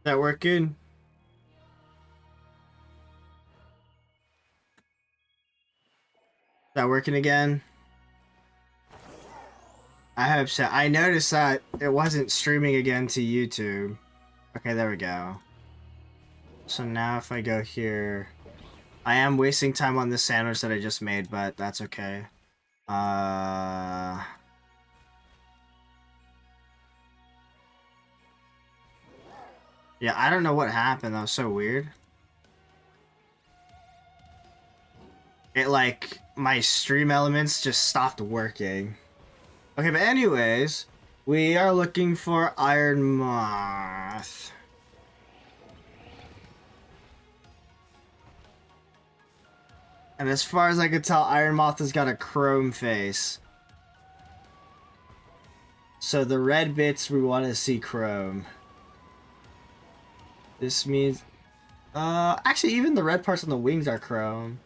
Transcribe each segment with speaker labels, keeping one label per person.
Speaker 1: That working? That working again? I hope so. I noticed that it wasn't streaming again to YouTube. Okay, there we go. So now if I go here... I am wasting time on this sandwich that I just made, but that's okay. Yeah, I don't know what happened. That was so weird. It, like, my stream elements just stopped working. Okay, but anyways, we are looking for Iron Moth. And as far as I could tell, Iron Moth has got a chrome face. So the red bits, we want to see chrome. This means... actually, even the red parts on the wings are chrome.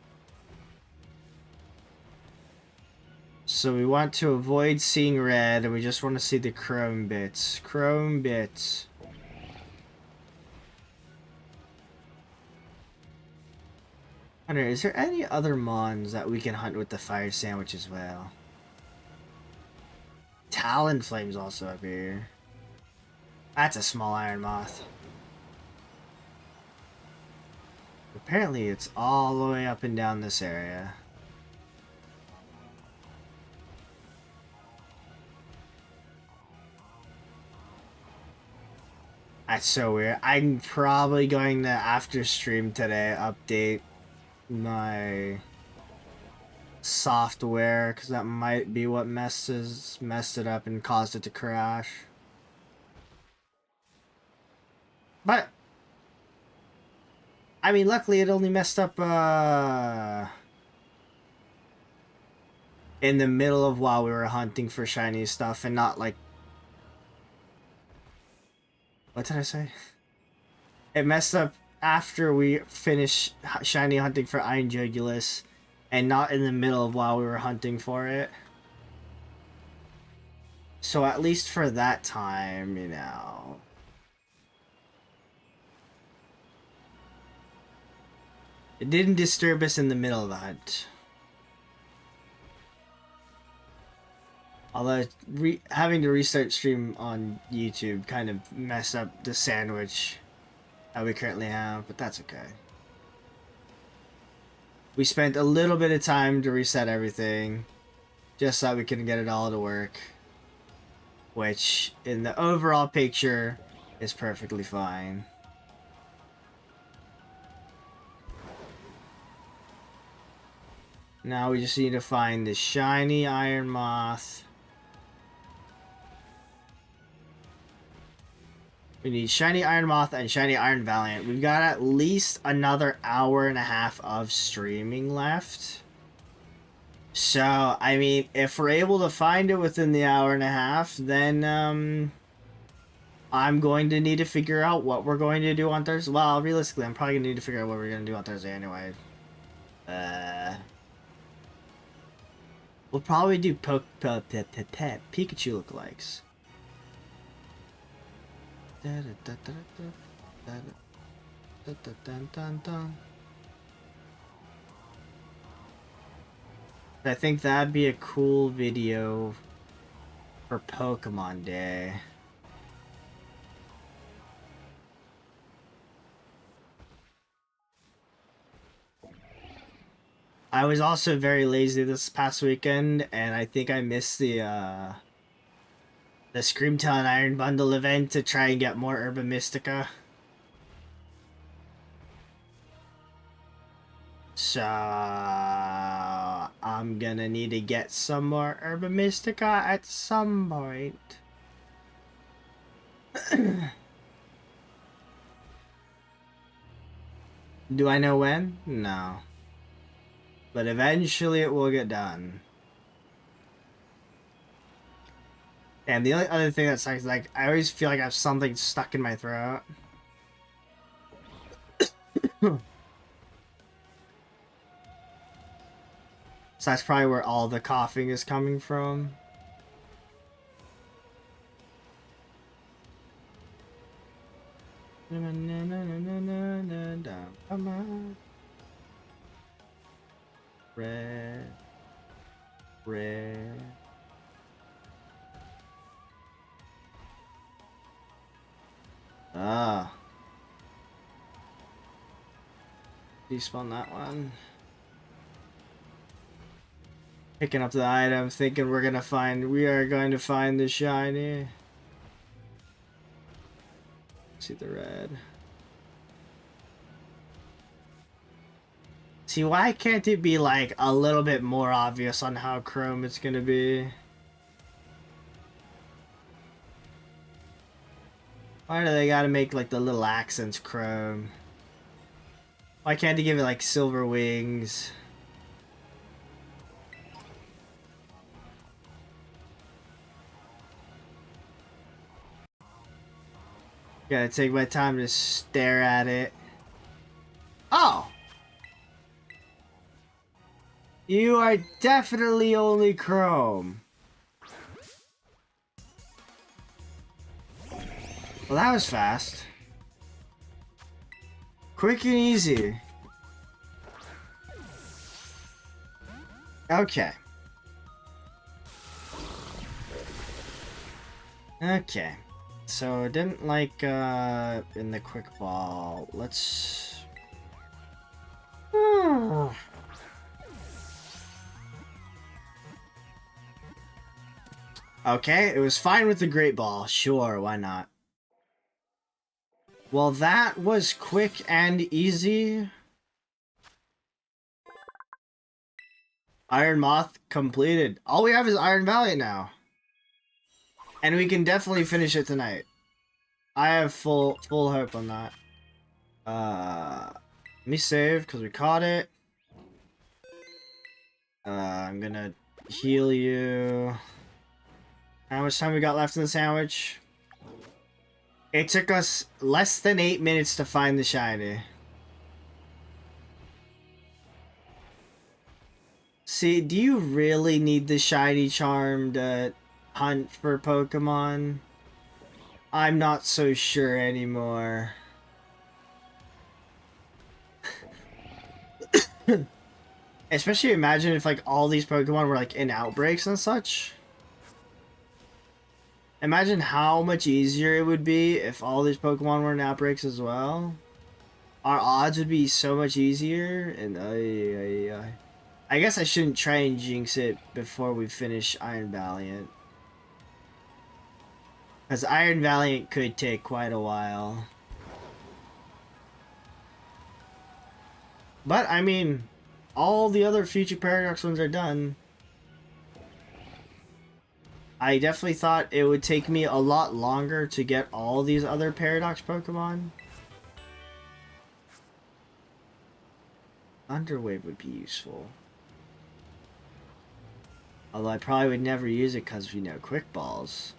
Speaker 1: So we want to avoid seeing red, and we just want to see the chrome bits. Chrome bits. I wonder, is there any other mons that we can hunt with the fire sandwich as well? Talon Flame's also up here. That's a small iron moth. Apparently it's all the way up and down this area. That's so weird. I'm probably going to, after stream today, update my software, because that might be what messed it up and caused it to crash. But I mean, luckily it only messed up in the middle of while we were hunting for shiny stuff, and not like, what did I say? It messed up after we finished shiny hunting for Iron Jugulus, and not in the middle of while we were hunting for it. So at least for that time, you know. It didn't disturb us in the middle of the hunt. Although having to restart stream on YouTube kind of messed up the sandwich that we currently have, but that's okay. We spent a little bit of time to reset everything, just so we can get it all to work. Which, in the overall picture, is perfectly fine. Now we just need to find the shiny Iron Moth. We need shiny Iron Moth and shiny Iron Valiant. We've got at least another hour and a half of streaming left. So, I mean, if we're able to find it within the hour and a half, then, I'm going to need to figure out what we're going to do on Thursday. Well, realistically, I'm probably going to need to figure out what we're going to do on Thursday anyway. We'll probably do Pikachu lookalikes. I think that'd be a cool video for Pokemon Day. I was also very lazy this past weekend, and I think I missed the Screamtail and Iron Bundle event to try and get more Herba Mystica. So I'm gonna need to get some more Herba Mystica at some point. Do I know when? No. But eventually it will get done. And the only other thing that sucks is, like, I always feel like I have something stuck in my throat. So that's probably where all the coughing is coming from. Red. Red. Ah. Despawn that one. Picking up the item, thinking we are going to find the shiny. See the red. See, why can't it be like a little bit more obvious on how chrome it's gonna be? Why do they gotta make like the little accents chrome? Why can't they give it like silver wings? Gotta take my time to stare at it. Oh! You are definitely only chrome. Well, that was fast. Quick and easy. Okay. Okay. So, didn't like, in the quick ball. Let's... Okay, it was fine with the great ball. Sure, why not? Well, that was quick and easy. Iron Moth completed. All we have is Iron Valley now. And we can definitely finish it tonight. I have full hope on that. Let me save, because we caught it. I'm gonna heal you. How much time we got left in the sandwich? It took us less than 8 minutes to find the shiny. See, do you really need the shiny charm to hunt for Pokemon? I'm not so sure anymore. Especially imagine if like all these Pokemon were like in outbreaks and such. Imagine how much easier it would be if all these Pokemon were in outbreaks as well. Our odds would be so much easier, and I guess I shouldn't try and jinx it before we finish Iron Valiant. Because Iron Valiant could take quite a while. But, I mean, all the other future Paradox ones are done. I definitely thought it would take me a lot longer to get all these other Paradox Pokemon. Underwave would be useful. Although I probably would never use it because, you know, Quick Balls.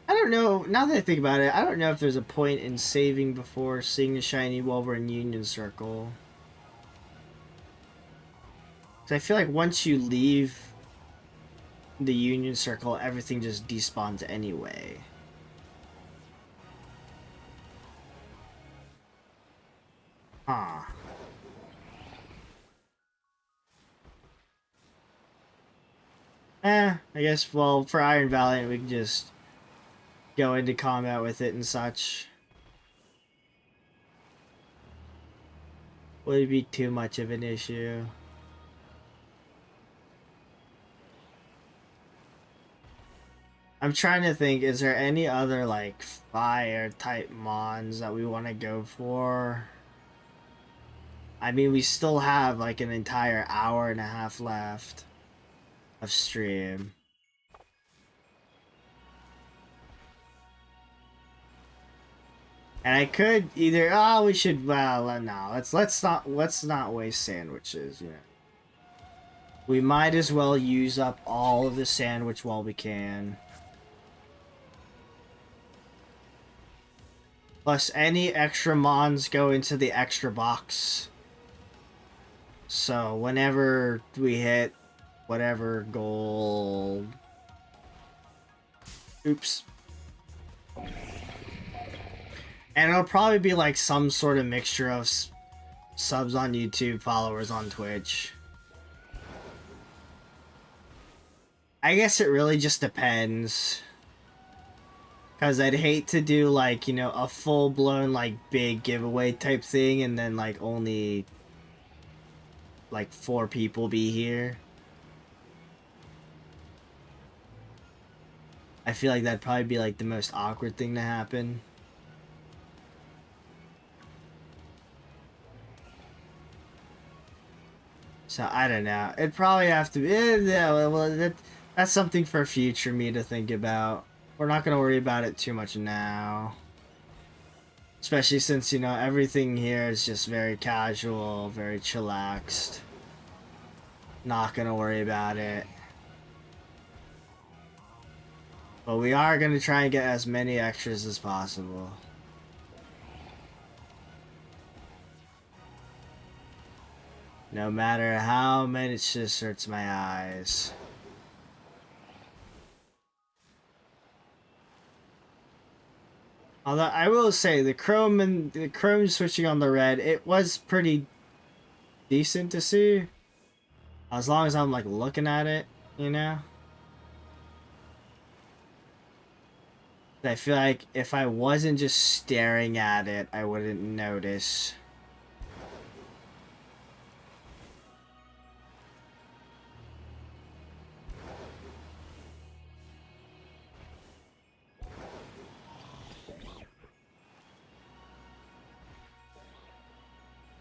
Speaker 1: I don't know, now that I think about it, I don't know if there's a point in saving before seeing the shiny while we're in Union Circle. Because I feel like once you leave the Union Circle, everything just despawns anyway. Huh. I guess, well, for Iron Valiant, we can just go into combat with it and such. Would it be too much of an issue? I'm trying to think, is there any other, like, fire-type mons that we want to go for? I mean, we still have, like, an entire hour and a half left of stream. And I could either, oh, we should, well, no, let's not waste sandwiches, you know. We might as well use up all of the sandwich while we can. Plus, any extra mons go into the extra box. So whenever we hit whatever goal... Oops. And it'll probably be like some sort of mixture of subs on YouTube, followers on Twitch. I guess it really just depends. Because I'd hate to do like, you know, a full-blown like big giveaway type thing and then like only like 4 people be here. I feel like that'd probably be like the most awkward thing to happen. So I don't know. It'd probably have to be. Yeah, well, that's something for future me to think about. We're not gonna worry about it too much now. Especially since, you know, everything here is just very casual, very chillaxed. Not gonna worry about it. But we are gonna try and get as many extras as possible. No matter how much it just hurts my eyes. Although I will say the chrome switching on the red, it was pretty decent to see. As long as I'm like looking at it, you know? I feel like if I wasn't just staring at it, I wouldn't notice.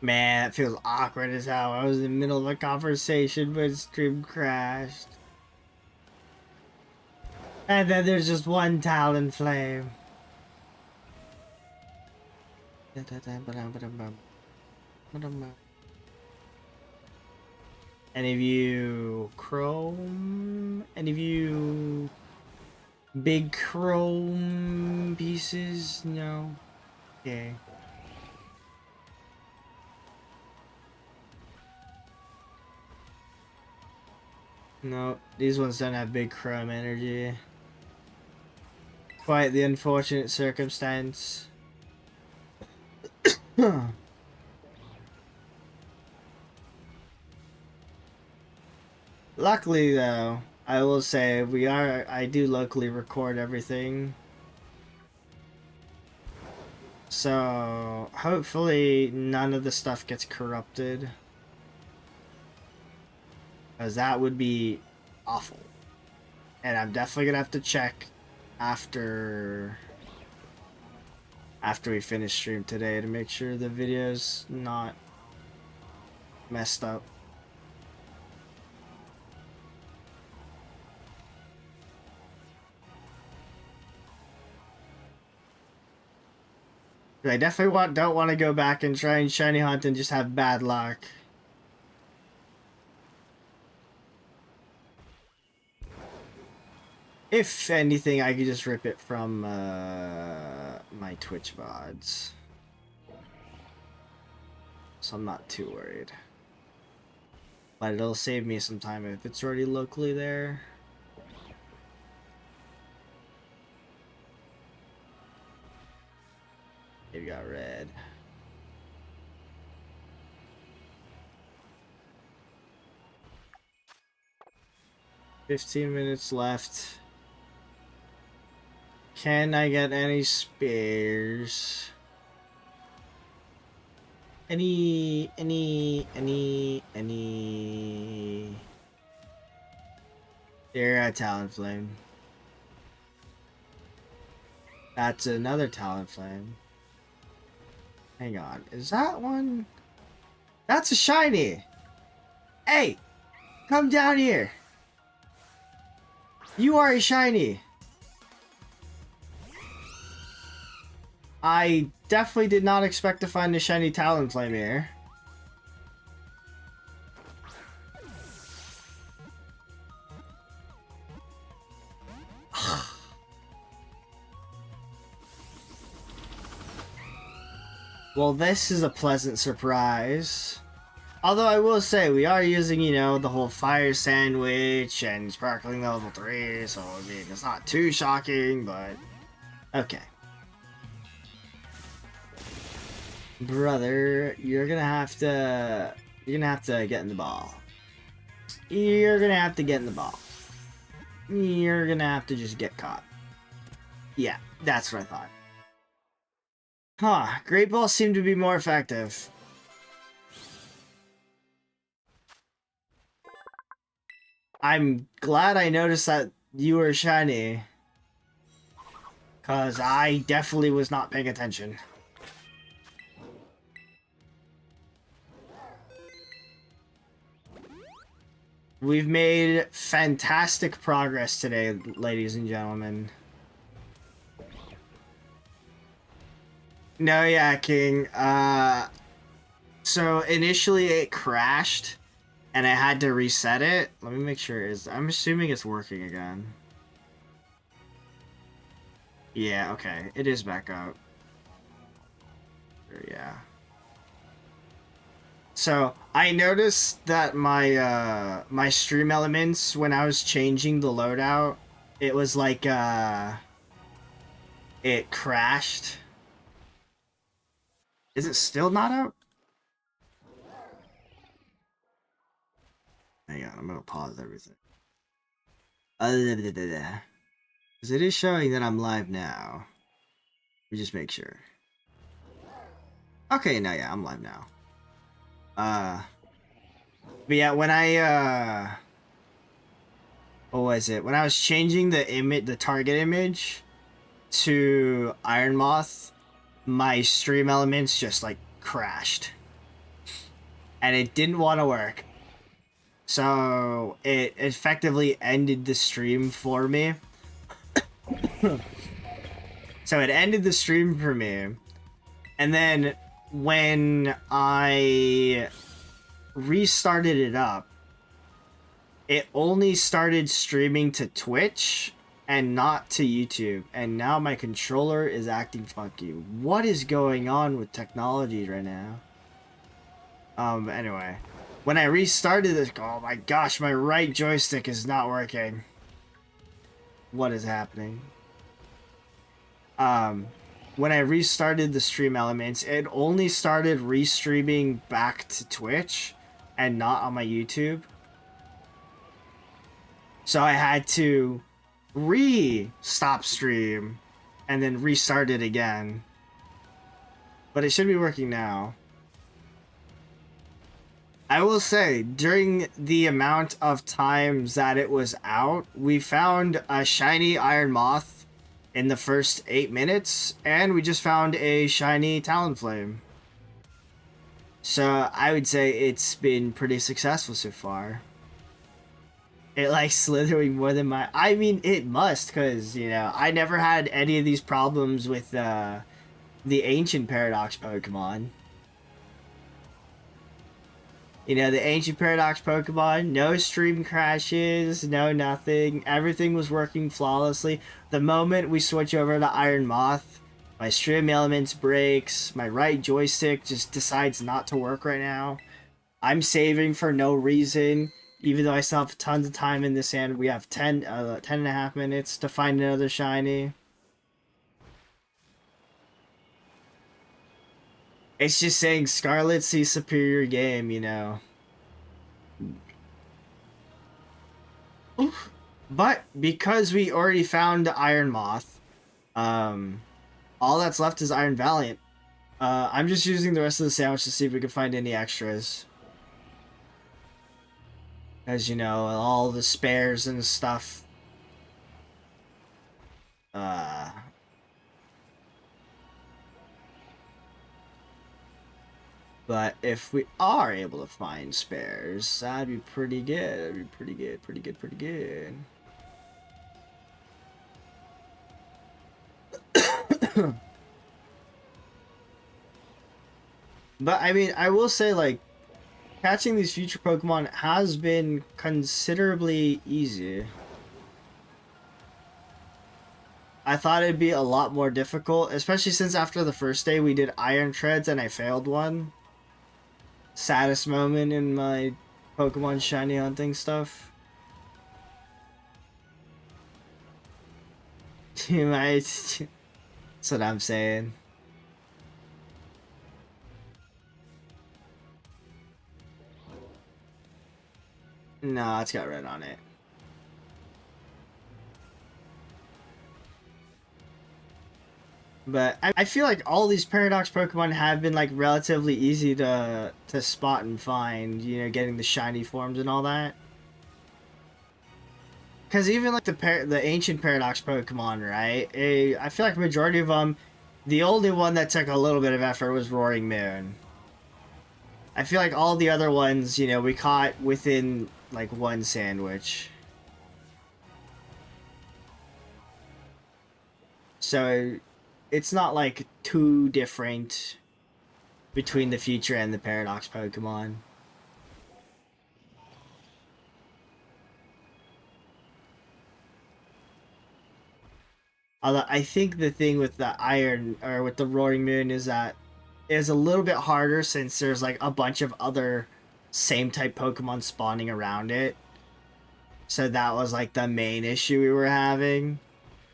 Speaker 1: Man, it feels awkward as hell. I was in the middle of a conversation, but stream crashed. And then there's just one Talon Flame. Any of you chrome? Any of you big chrome pieces? No? Okay. No, these ones don't have big chrome energy. Quite the unfortunate circumstance. Luckily though, I will say I do locally record everything. So hopefully none of the stuff gets corrupted. Because that would be awful. And I'm definitely gonna have to check after we finish stream today to make sure the video's not messed up. I definitely don't want to go back and try and shiny hunt and just have bad luck. If anything, I could just rip it from my Twitch VODs. So I'm not too worried. But it'll save me some time if it's already locally there. You got red. $15 left. Can I get any spares? Any... There, a Talonflame. That's another Talonflame. Hang on, is that one? That's a shiny! Hey! Come down here! You are a shiny! I definitely did not expect to find a shiny Talonflame here. Well, this is a pleasant surprise. Although I will say, we are using, you know, the whole fire sandwich and sparkling level 3, so I mean, it's not too shocking, but okay. Brother, you're gonna have to get in the ball. You're gonna have to get in the ball. You're gonna have to just get caught. Yeah, that's what I thought. Huh, Great Balls seem to be more effective. I'm glad I noticed that you were shiny. Cause I definitely was not paying attention. We've made fantastic progress today, ladies and gentlemen. No, yeah, King. So initially it crashed, and I had to reset it. Let me make sure. I'm assuming it's working again. Yeah, okay. It is back up. Yeah. So I noticed that my my stream elements, when I was changing the loadout, it was like it crashed. Is it still not out? Hang on, I'm gonna pause everything. Because it is showing that I'm live now. Let me just make sure. Okay, no, yeah, I'm live now. But yeah, when I what was it? When I was changing the target image to Iron Moth, my stream elements just like crashed. And it didn't want to work. So it effectively ended the stream for me. So it ended the stream for me. And then when I restarted it up, it only started streaming to Twitch and not to YouTube. And now my controller is acting funky. What is going on with technology right now? Anyway. When I restarted this, oh my gosh, my right joystick is not working. What is happening? When I restarted the stream elements, it only started restreaming back to Twitch and not on my YouTube. So I had to stop stream and then restart it again. But it should be working now. I will say, during the amount of times that it was out, we found a shiny Iron Moth in the first 8 minutes, and we just found a shiny Talonflame. So I would say it's been pretty successful so far. It likes slithering more than my... I mean, it must, because, you know, I never had any of these problems with the Ancient Paradox Pokemon. You know, the Ancient Paradox Pokemon, no stream crashes, no nothing. Everything was working flawlessly. The moment we switch over to Iron Moth, my stream elements breaks, my right joystick just decides not to work right now. I'm saving for no reason, even though I still have tons of time in this hand. We have 10 and a half minutes to find another shiny. It's just saying Scarlet sees superior game, you know. But because we already found Iron Moth, all that's left is Iron Valiant. I'm just using the rest of the sandwich to see if we can find any extras. As you know, all the spares and stuff. But if we are able to find spares, that'd be pretty good. That'd be pretty good, pretty good, pretty good. But I mean, I will say, like, catching these future Pokemon has been considerably easy. I thought it'd be a lot more difficult, especially since after the first day we did Iron Treads and I failed one. saddest moment in my Pokemon shiny hunting stuff. You might. That's what I'm saying. No, it's got red on it. But I feel like all these Paradox Pokemon have been like relatively easy to spot and find, you know, getting the shiny forms and all that. Because even like the ancient Paradox Pokemon, right? I feel like majority of them, the only one that took a little bit of effort was Roaring Moon. I feel like all the other ones, you know, we caught within like one sandwich. So it's not like too different between the future and the Paradox Pokemon. Although I think the thing with the Iron or with the Roaring Moon is that it's a little bit harder since there's like a bunch of other same type Pokemon spawning around it. So that was like the main issue we were having.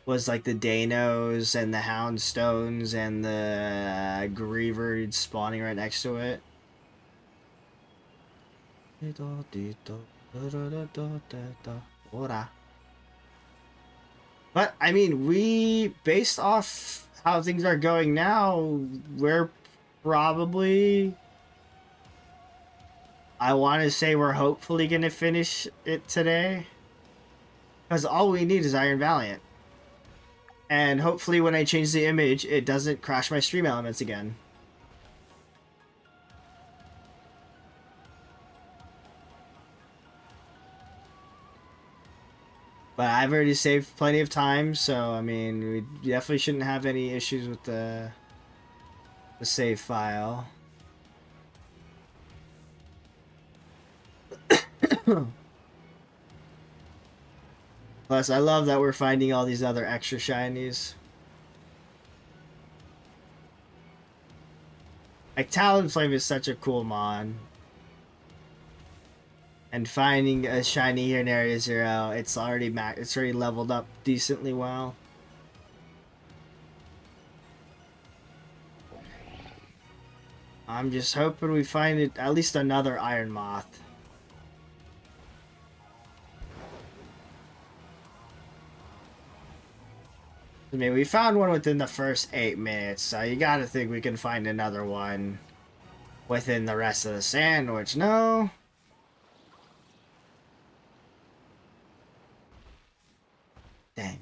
Speaker 1: Was like the Danos and the Houndstones and the Greavard spawning right next to it. But I mean, based off how things are going now, we're probably, I want to say we're hopefully gonna finish it today, because all we need is Iron Valiant. And hopefully when I change the image, it doesn't crash my stream elements again. But I've already saved plenty of time, so I mean, we definitely shouldn't have any issues with the save file. Plus, I love that we're finding all these other extra shinies. Like, Talonflame is such a cool mon. And finding a shiny here in Area 0, it's already leveled up decently well. I'm just hoping we find it, at least another Iron Moth. I mean, we found one within the first 8 minutes, so you gotta think we can find another one within the rest of the sandwich, no? Dang.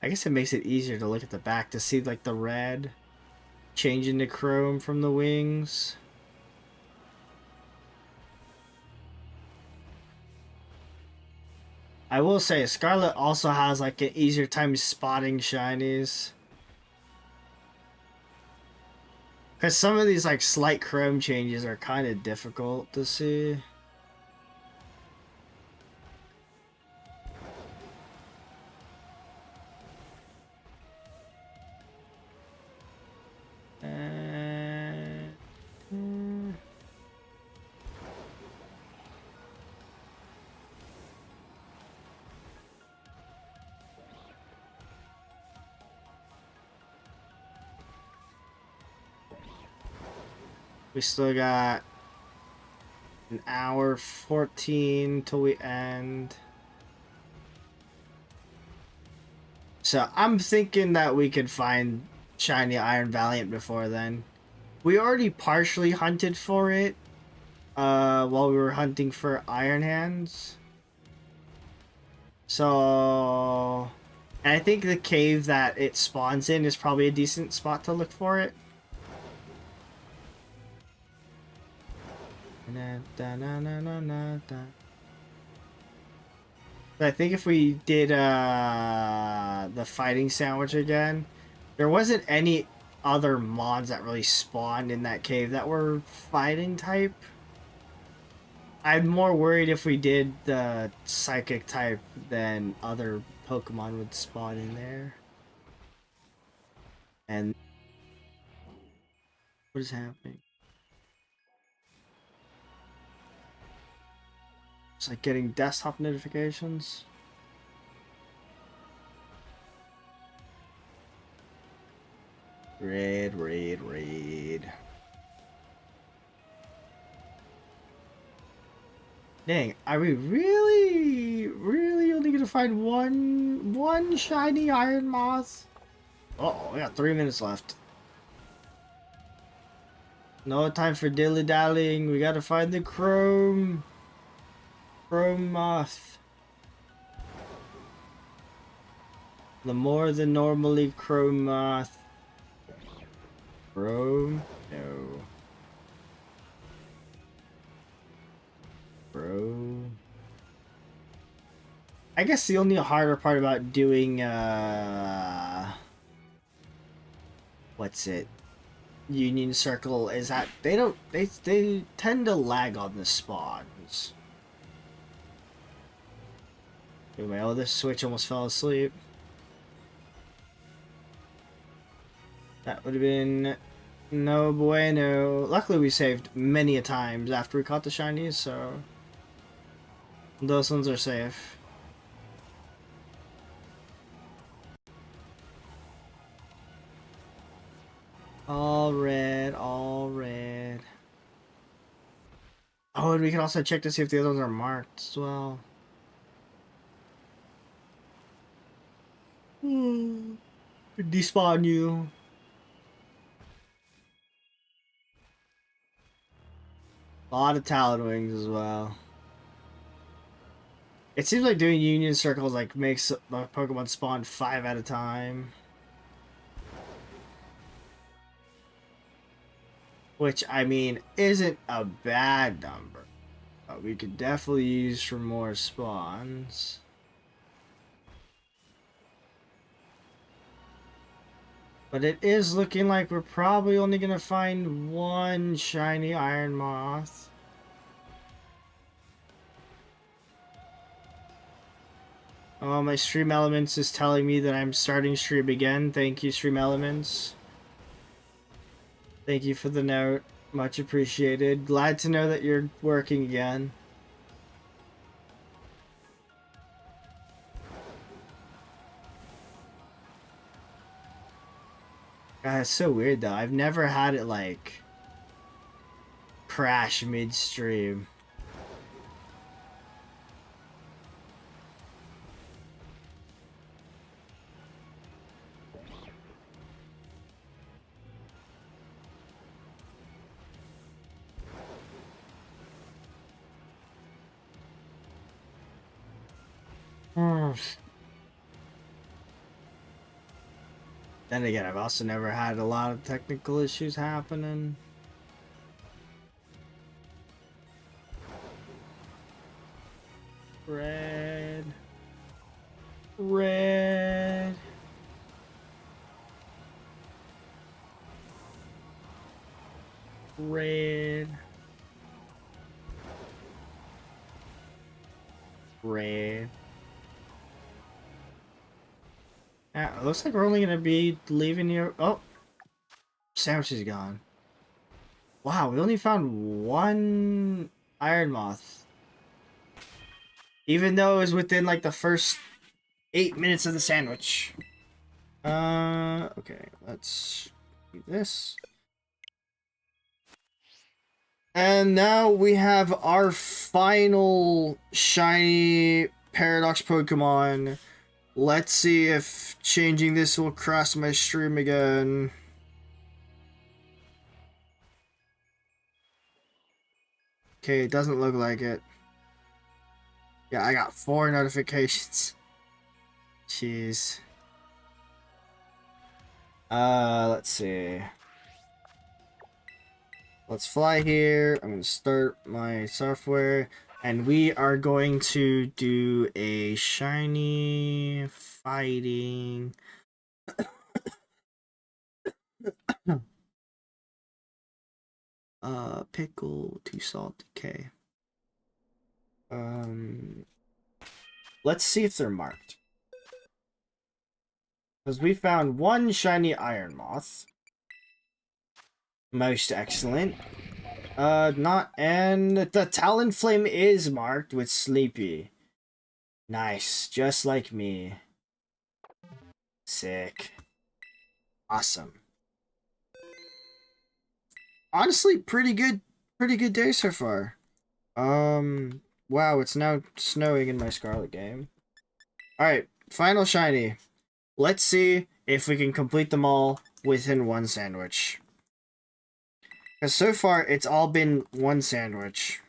Speaker 1: I guess it makes it easier to look at the back to see like the red changing to chrome from the wings. I will say Scarlet also has like an easier time spotting shinies. Because some of these like slight chrome changes are kind of difficult to see. We still got an hour 14 till we end. So I'm thinking that we could find shiny Iron Valiant before then. We already partially hunted for it while we were hunting for Iron Hands. So, and I think the cave that it spawns in is probably a decent spot to look for it. I think if we did the fighting sandwich again, there wasn't any other mons that really spawned in that cave that were fighting type. I'm more worried if we did the psychic type than other Pokemon would spawn in there. And what is happening? It's like getting desktop notifications. Raid, raid, raid. Dang, are we really only gonna find one shiny iron moth? Uh-oh, we got 3 minutes left. No time for dilly-dallying. We gotta find the chrome moth. The more than normally chrome moth. Chrome? No. Bro. I guess the only harder part about doing what's it? Union Circle is that they tend to lag on the spawns. Dude, my other Switch almost fell asleep. That would have been no bueno. Luckily we saved many a times after we caught the shinies, so those ones are safe. All red, all red. Oh, and we can also check to see if the other ones are marked as well. Despawn you. A lot of Talon Wings as well. It seems like doing Union Circles like makes Pokemon spawn 5 at a time. Which, I mean, isn't a bad number. But we could definitely use for more spawns. But it is looking like we're probably only going to find one shiny Iron Moth. Oh, my Stream Elements is telling me that I'm starting stream again. Thank you, Stream Elements. Thank you for the note. Much appreciated. Glad to know that you're working again. God, it's so weird though. I've never had it like crash midstream. Then again, I've also never had a lot of technical issues happening. Red. Red. Red. Red. Yeah, it looks like we're only gonna be leaving here. Oh, sandwich is gone. Wow, we only found one Iron Moth. Even though it was within like the first 8 minutes of the sandwich. Okay, let's do this. And now we have our final shiny Paradox Pokemon. Let's see if changing this will cross my stream again. Okay, it doesn't look like it. Yeah, I got 4 notifications. Jeez. Let's see. Let's fly here. I'm gonna start my software. And we are going to do a shiny fighting. Pickle, 2 salt, okay. Let's see if they're marked. Because we found 1 shiny iron moth. Most excellent. And the Talonflame is marked with Sleepy. Nice, just like me. Sick. Awesome. Honestly, pretty good day so far. Wow, it's now snowing in my Scarlet game. Alright, final shiny. Let's see if we can complete them all within 1 sandwich. Because so far, it's all been 1 sandwich.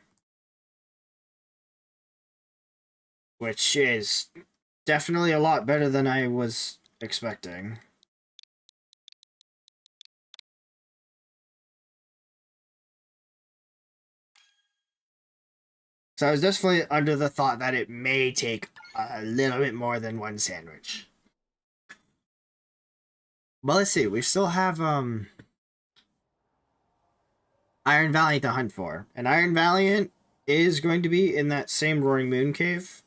Speaker 1: Which is definitely a lot better than I was expecting. So I was definitely under the thought that it may take a little bit more than 1 sandwich. Well, let's see. We still have Iron Valiant to hunt for. And Iron Valiant is going to be in that same Roaring Moon cave.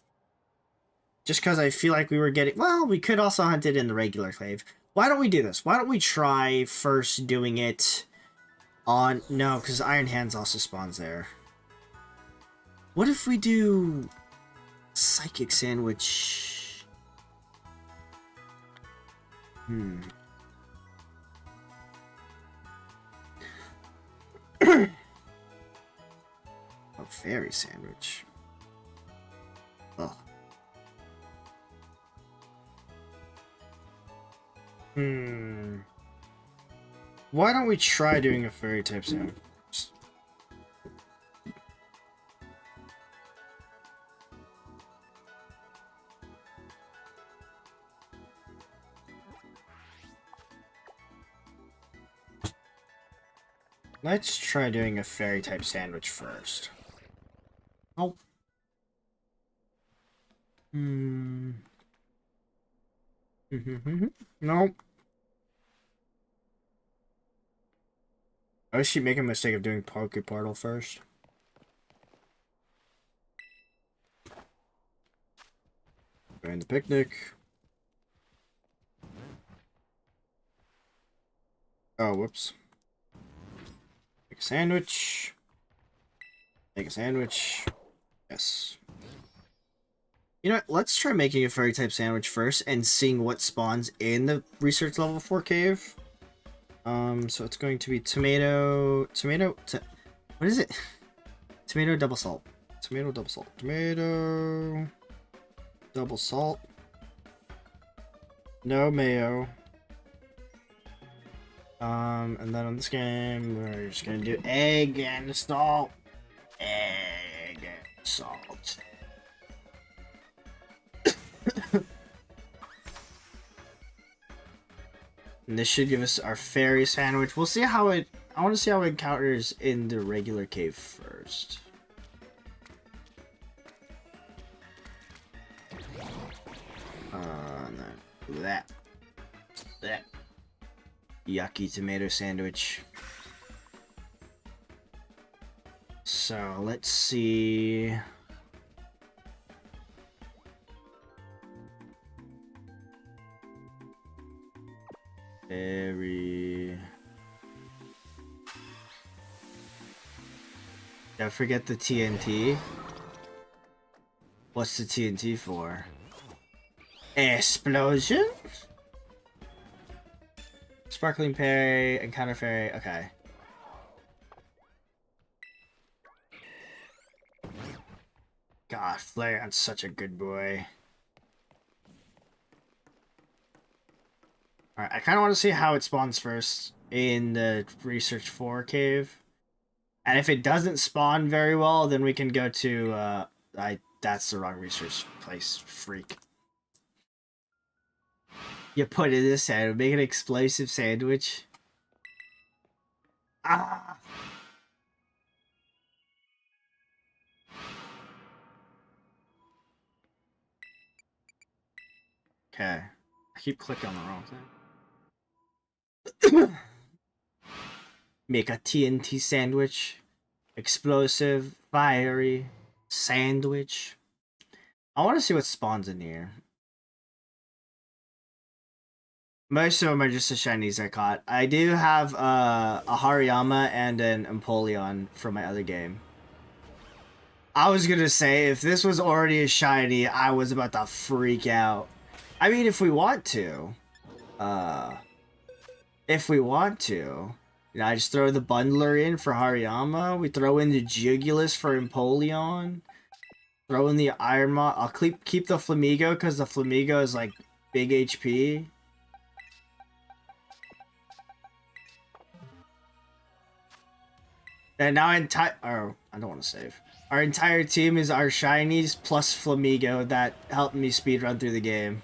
Speaker 1: Just because I feel like we were getting... Well, we could also hunt it in the regular cave. Why don't we do this? Why don't we try first doing it on... No, because Iron Hands also spawns there. What if we do... Psychic Sandwich? Oh, Fairy Sandwich. Oh. Why don't we try doing a fairy type sandwich? Let's try doing a fairy type sandwich first. Oh. Nope. I should make a mistake of doing Poke Portal first. Join the picnic. Oh, whoops. Make a sandwich. Make a sandwich. Yes. You know what? Let's try making a fairy type sandwich first and seeing what spawns in the research level 4 cave. So it's going to be tomato, what is it? Tomato double salt. Tomato double salt. Tomato double salt. No mayo. And then on this game, we're just gonna do egg and salt. Egg and salt. And this should give us our fairy sandwich. We'll see how it... I want to see how it encounters in the regular cave first. And then that. Yucky tomato sandwich. So, let's see... Very... Don't forget the TNT. What's the TNT for? Explosion? Sparkling Fairy, Encounter Fairy, okay. God, Flareon's such a good boy. Alright, I kind of want to see how it spawns first in the Research 4 cave. And if it doesn't spawn very well, then we can go to, that's the wrong research place, freak. You put it in a sandwich, make an explosive sandwich. Ah! Okay. I keep clicking on the wrong thing. Make a TNT sandwich. Explosive, fiery, sandwich. I want to see what spawns in here. Most of them are just the shinies I caught. I do have a Hariyama and an Empoleon from my other game. I was gonna say, if this was already a shiny, I was about to freak out. I mean, if we want to. If we want to. You know, I just throw the bundler in for Hariyama. We throw in the Jugulus for Empoleon. Throw in the Iron Moth. I'll keep the Flamigo because the Flamigo is like big HP. And now oh, I don't want to save. Our entire team is our shinies plus Flamigo that helped me speedrun through the game.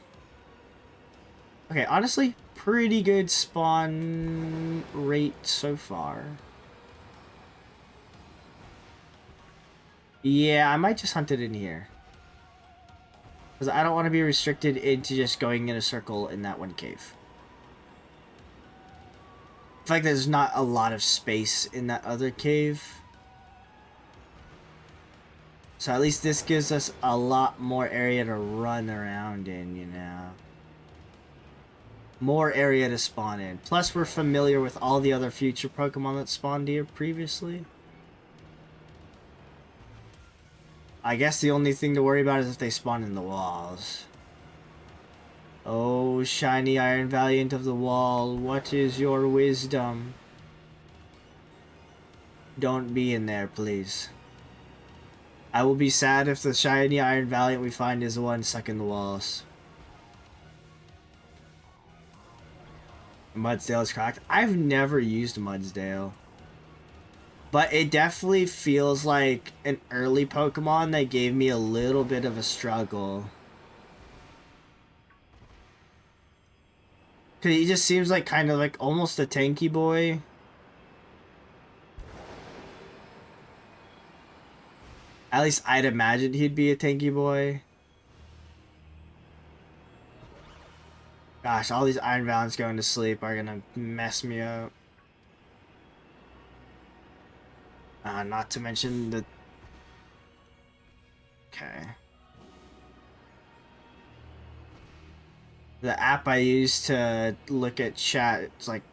Speaker 1: Okay, honestly, pretty good spawn rate so far. Yeah, I might just hunt it in here. Because I don't want to be restricted into just going in a circle in that one cave. I feel like there's not a lot of space in that other cave. So at least this gives us a lot more area to run around in, you know. More area to spawn in. Plus we're familiar with all the other future Pokemon that spawned here previously. I guess the only thing to worry about is if they spawn in the walls. Oh, shiny Iron Valiant of the Wall, what is your wisdom? Don't be in there, please. I will be sad if the shiny Iron Valiant we find is the one stuck in the walls. Mudsdale is cracked. I've never used Mudsdale. But it definitely feels like an early Pokemon that gave me a little bit of a struggle. Cause he just seems like kind of like almost a tanky boy. At least I'd imagine he'd be a tanky boy. Gosh, all these Iron Valiants going to sleep are gonna mess me up. Not to mention the... Okay. The app I use to look at chat, it's like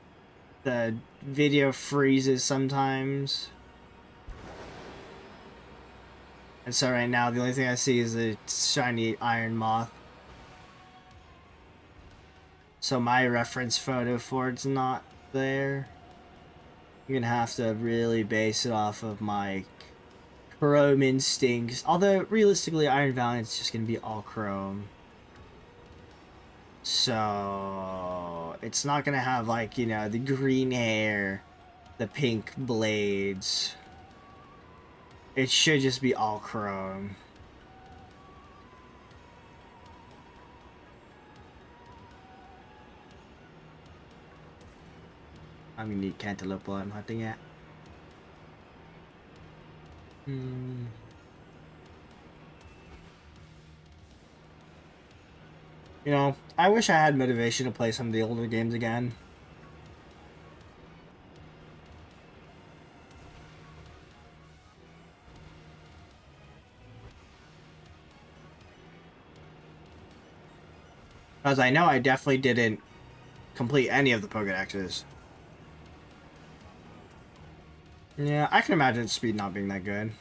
Speaker 1: the video freezes sometimes. And so right now the only thing I see is the shiny Iron Moth. So my reference photo for it's not there. I'm gonna have to really base it off of my chrome instincts. Although realistically Iron Valiant's just gonna be all chrome. So it's not gonna have like, you know, the green hair, the pink blades. It should just be all chrome. I'm gonna need cantaloupe while I'm hunting it. You know, I wish I had motivation to play some of the older games again. Because I know I definitely didn't complete any of the Pokédexes. Yeah, I can imagine speed not being that good.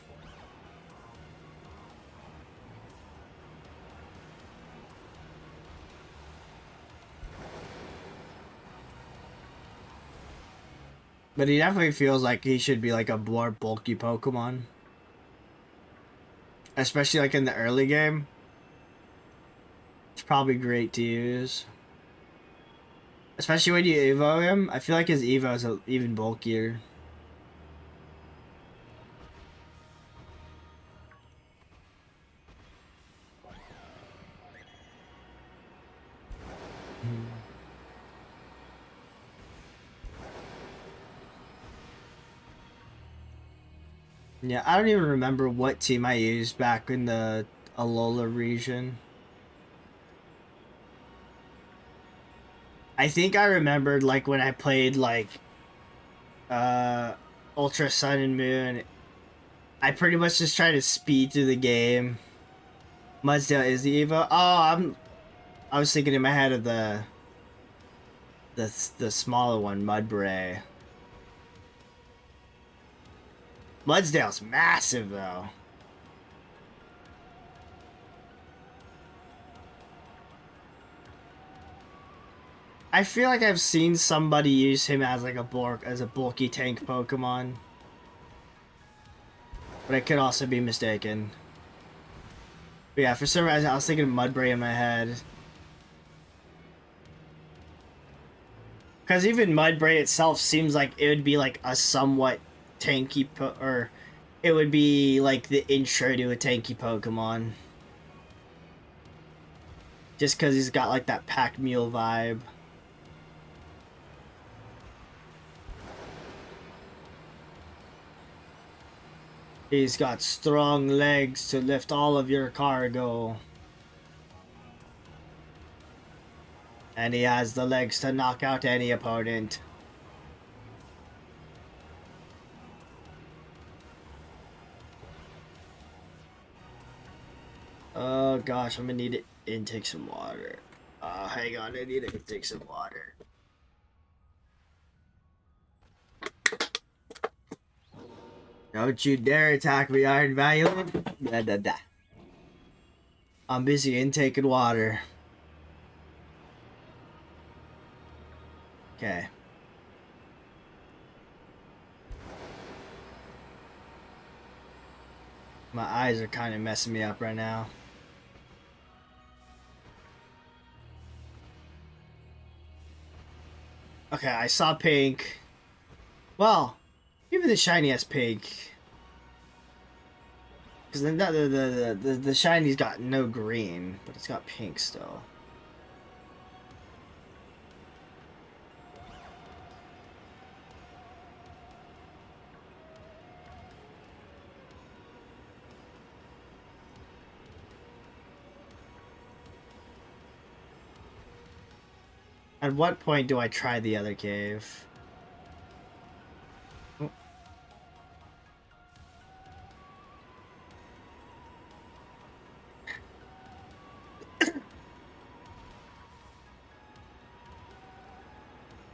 Speaker 1: But he definitely feels like he should be like a more bulky Pokemon. Especially like in the early game. It's probably great to use. Especially when you Evo him. I feel like his Evo is even bulkier. Yeah, I don't even remember what team I used back in the Alola region. I think I remembered like when I played like uh, Ultra Sun and Moon. I pretty much just try to speed through the game. Mudsdale is the Evo. I was thinking in my head of the smaller one, Mudbray. Mudsdale's massive though. I feel like I've seen somebody use him as like a bulky tank Pokemon. But I could also be mistaken. But yeah, for some reason I was thinking of Mudbray in my head. Because even Mudbray itself seems like it would be like a somewhat tanky or it would be like the intro to a tanky Pokemon. Just because he's got like that pack mule vibe. He's got strong legs to lift all of your cargo. And he has the legs to knock out any opponent. Oh gosh, I'm gonna need to intake some water. Hang on, I need to intake some water. Don't you dare attack me, Iron Valiant. Da, da, da. I'm busy intaking water. Okay. My eyes are kind of messing me up right now. Okay, I saw pink. Well, even the shiny has pink. Because the shiny's got no green, but it's got pink still. At what point do I try the other cave? Oh.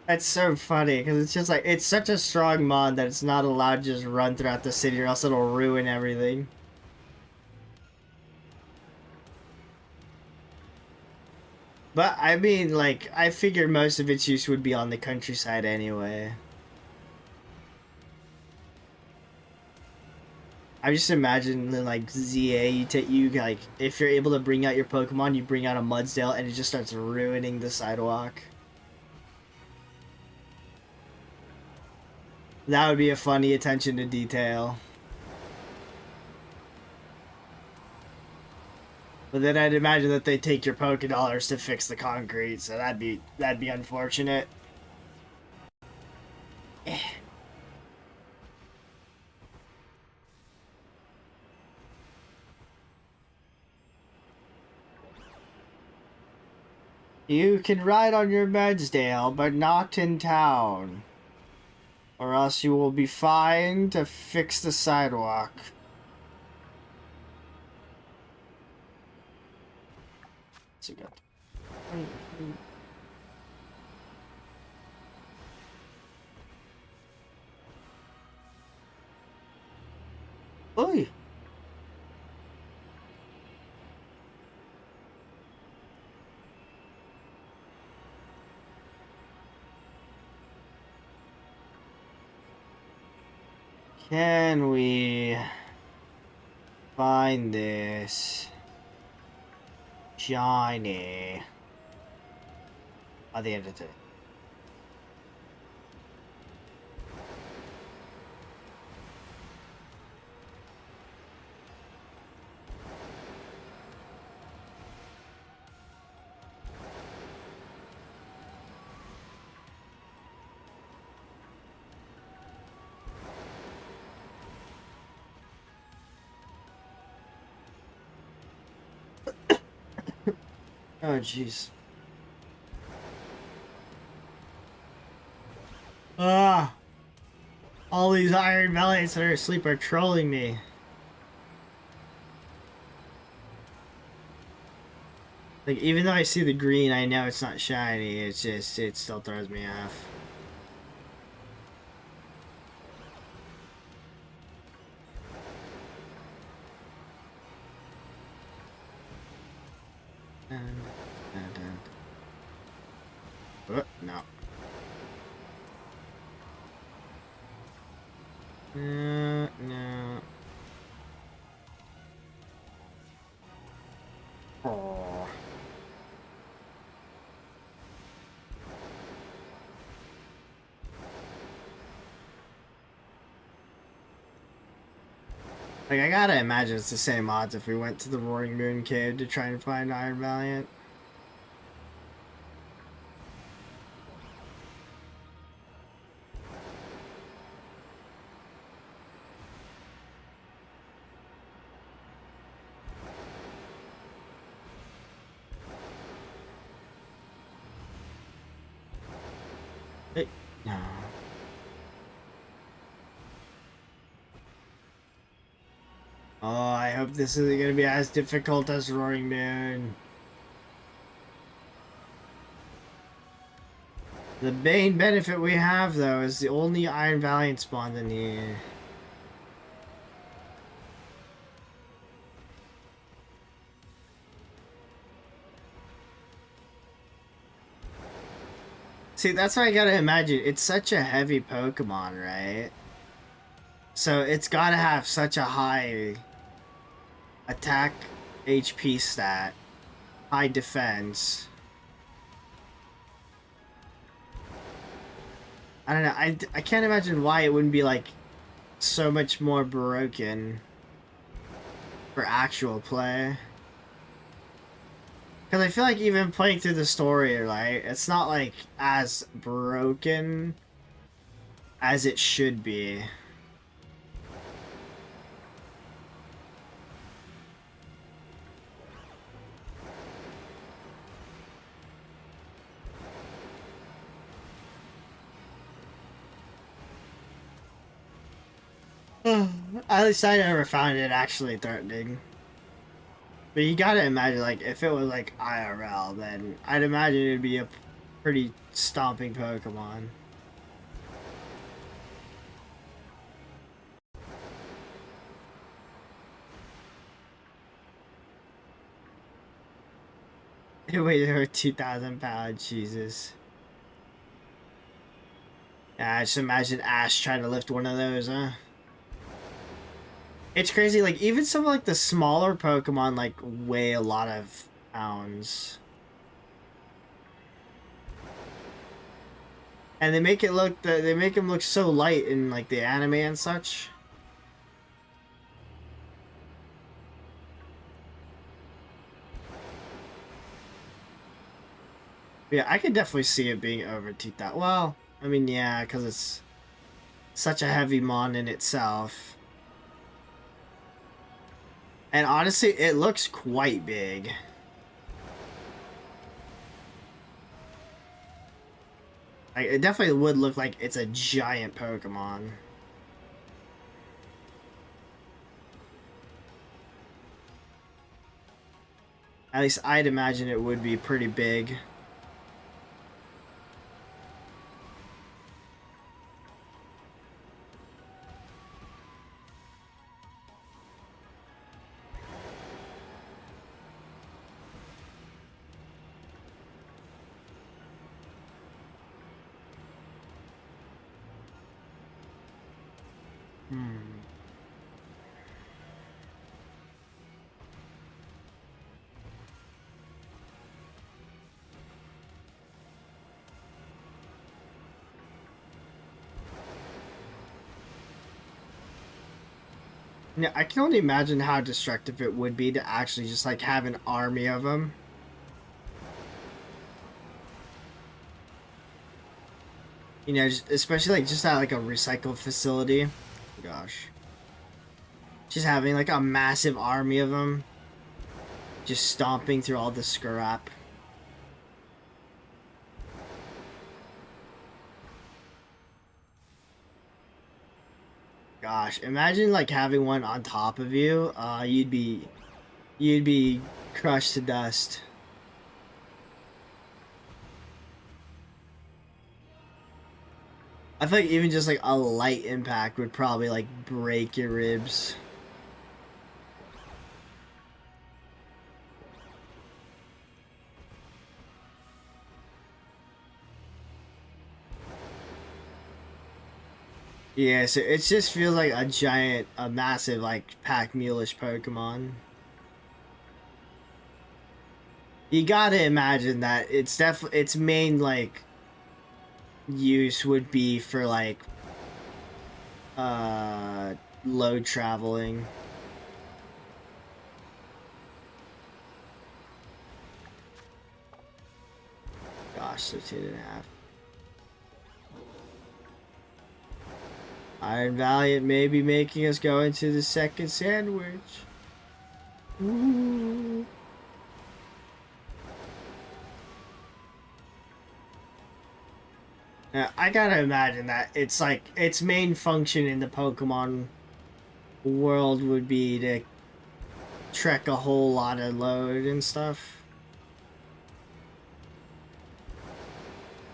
Speaker 1: That's so funny, because it's just like, it's such a strong mod that it's not allowed to just run throughout the city or else it'll ruin everything. But, I mean, like, I figured most of its use would be on the countryside anyway. I just imagine, like, ZA, you like, if you're able to bring out your Pokemon, you bring out a Mudsdale, and it just starts ruining the sidewalk. That would be a funny attention to detail. But then I'd imagine that they take your Pokédollars to fix the concrete, so that'd be unfortunate. You can ride on your Mudsdale, but not in town. Or else you will be fined to fix the sidewalk. That's a good. Oi! Can we find this shiny at the end of the day? Oh, jeez. Ah! All these Iron Valiants that are asleep are trolling me. Like, even though I see the green, I know it's not shiny. It's just, it still throws me off. Oh, no. No. Oh. Like, I gotta imagine it's the same odds if we went to the Roaring Moon Cave to try and find Iron Valiant. Hey, no. Oh, I hope this isn't gonna be as difficult as Roaring Moon. The main benefit we have, though, is the only Iron Valiant spawned in here. See, that's what I gotta imagine. It's such a heavy Pokemon, right? So it's gotta have such a high attack HP stat, high defense. I don't know. I can't imagine why it wouldn't be like so much more broken for actual play. Because I feel like even playing through the story, right, it's not like as broken as it should be. At least I never found it actually threatening. But you gotta imagine, like, if it was like IRL, then I'd imagine it'd be a pretty stomping Pokemon. It weighed over 2,000 pounds, Jesus. Yeah, I just imagine Ash trying to lift one of those, huh? It's crazy, like, even some, like, the smaller Pokemon, like, weigh a lot of pounds. And they make it look, they make him look so light in, like, the anime and such. Yeah, I could definitely see it being over 2,000. Well, I mean, yeah, because it's such a heavy mon in itself. And honestly, it looks quite big. Like, it definitely would look like it's a giant Pokemon. At least I'd imagine it would be pretty big. Hmm. Yeah, I can only imagine how destructive it would be to actually just, like, have an army of them. You know, just, especially, like, just at, like, a recycle facility. Gosh. Just having, like, a massive army of them. Just stomping through all the scrap. Gosh, imagine like having one on top of you. You'd be crushed to dust. I feel like even just like a light impact would probably like break your ribs. Yeah, so it just feels like a massive, like, pack muleish Pokemon. You gotta imagine that its main, like, use would be for, like, load traveling. Gosh, 13.5. Iron Valiant may be making us go into the second sandwich. Ooh. Yeah, I gotta imagine that it's like its main function in the Pokemon world would be to trek a whole lot of load and stuff.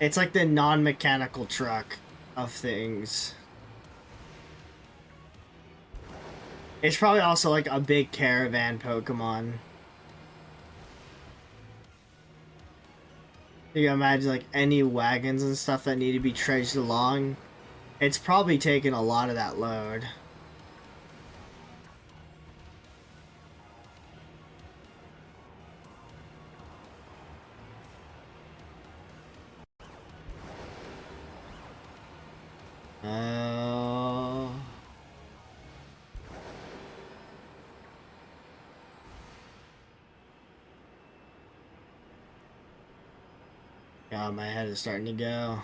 Speaker 1: It's like the non-mechanical truck of things. It's probably also like a big caravan Pokemon. You can imagine like any wagons and stuff that need to be trudged along. It's probably taking a lot of that load. Oh. God, my head is starting to go.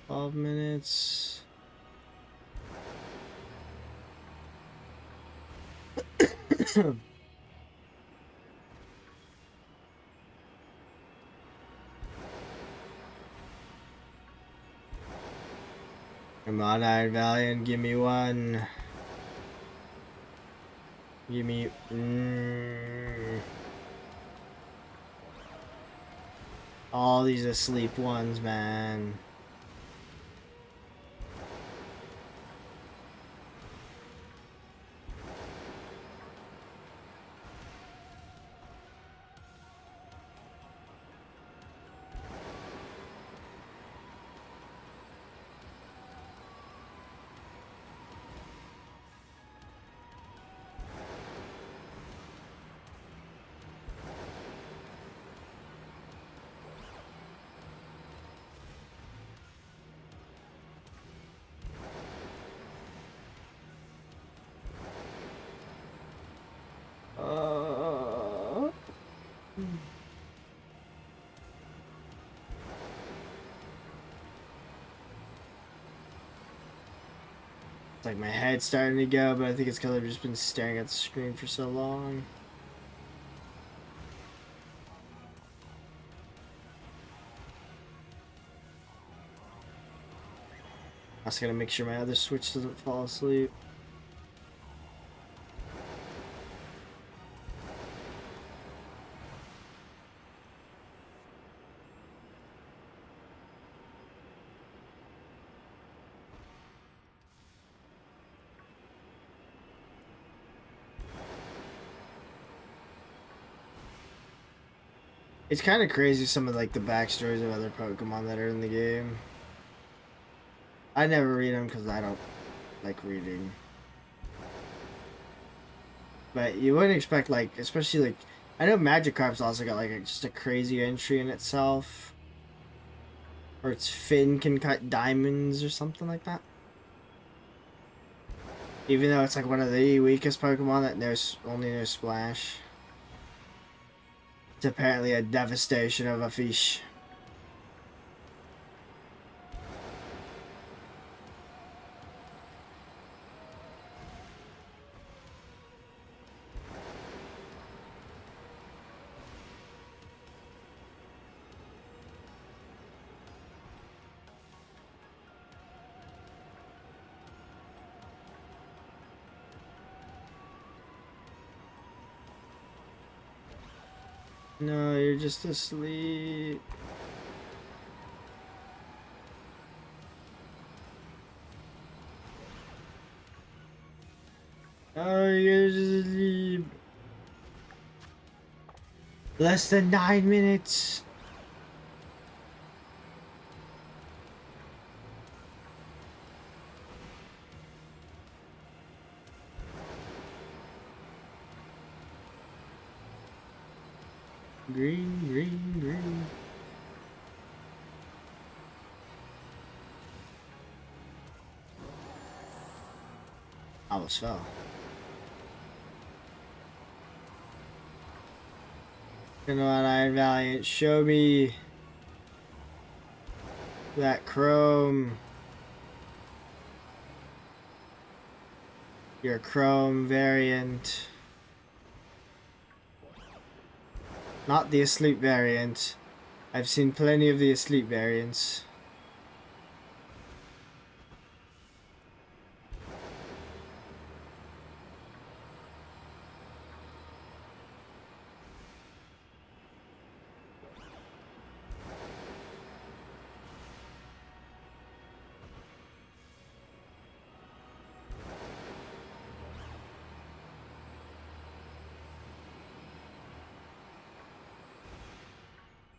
Speaker 1: $12 minutes. Come on, Iron Valiant, give me one. Give me... All these asleep ones, man. It's like my head's starting to go, but I think it's because I've just been staring at the screen for so long. I just gotta make sure my other Switch doesn't fall asleep. It's kind of crazy some of like the backstories of other Pokemon that are in the game. I never read them because I don't like reading. But you wouldn't expect like, especially like, I know Magikarp's also got like just a crazy entry in itself. Or its fin can cut diamonds or something like that. Even though it's like one of the weakest Pokemon that knows only knows Splash. It's apparently a devastation of a fish. No, you're just asleep. Oh, you're just asleep. Less than 9 minutes. Green, green, green. Almost fell. Come on, Iron Valiant, show me that chrome. Your chrome variant. Not the asleep variant. I've seen plenty of the asleep variants.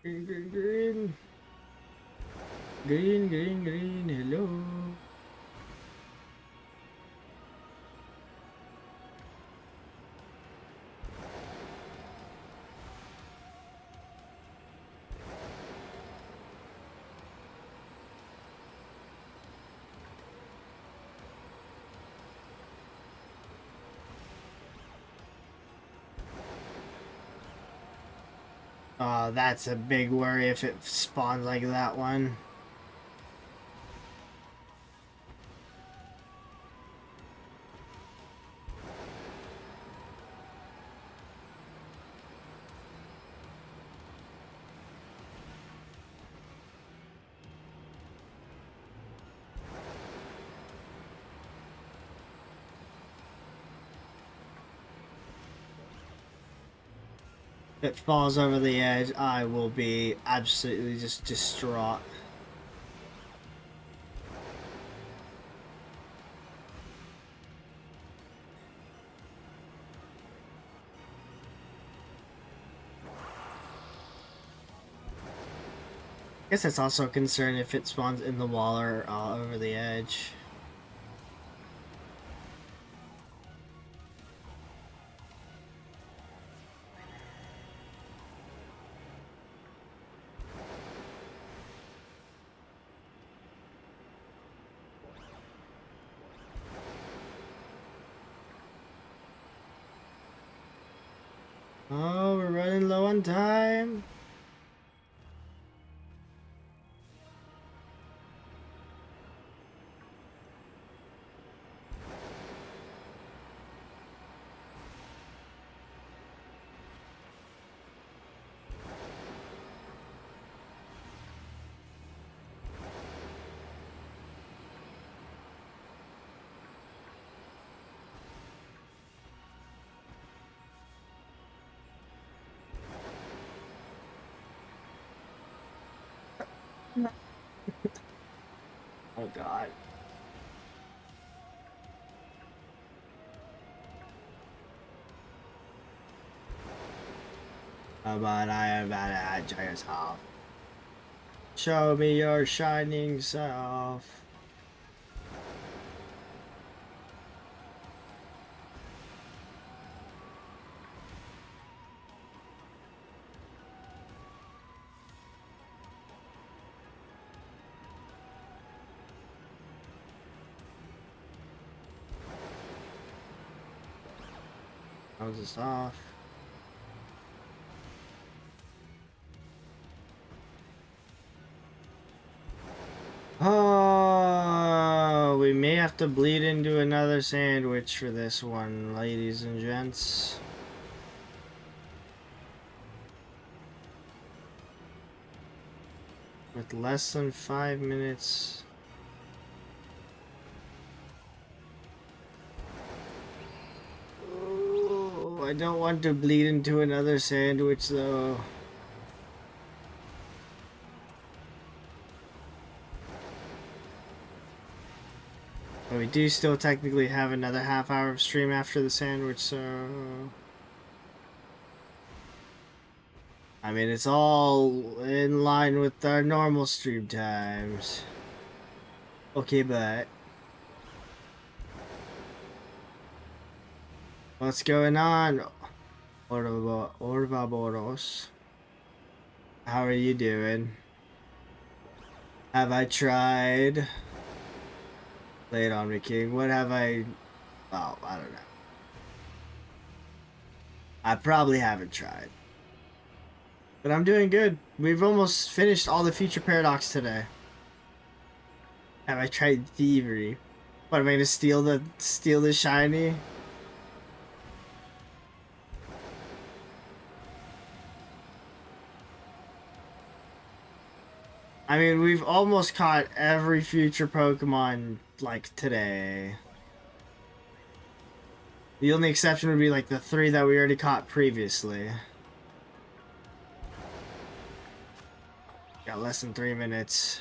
Speaker 1: Green, green, green. Green, green, green, hello. Oh, that's a big worry if it spawns like that one. If it falls over the edge, I will be absolutely just distraught. I guess it's also a concern if it spawns in the wall or over the edge. Oh, we're running low on time. Oh god. Come on, I am about to enjoy yourself. Show me your shining self. How's this off? Oh, we may have to bleed into another sandwich for this one, ladies and gents. With less than 5 minutes. Oh, I don't want to bleed into another sandwich though. But we do still technically have another half hour of stream after the sandwich, so... I mean, it's all in line with our normal stream times. Okay, but... What's going on? Orvaboros. How are you doing? Have I tried? Lay it on me, King. What have I... Oh, I don't know. I probably haven't tried. But I'm doing good. We've almost finished all the Future Paradox today. Have I tried thievery? What, am I gonna steal the shiny? I mean, we've almost caught every future Pokemon, like, today. The only exception would be, like, the 3 that we already caught previously. Got less than 3 minutes.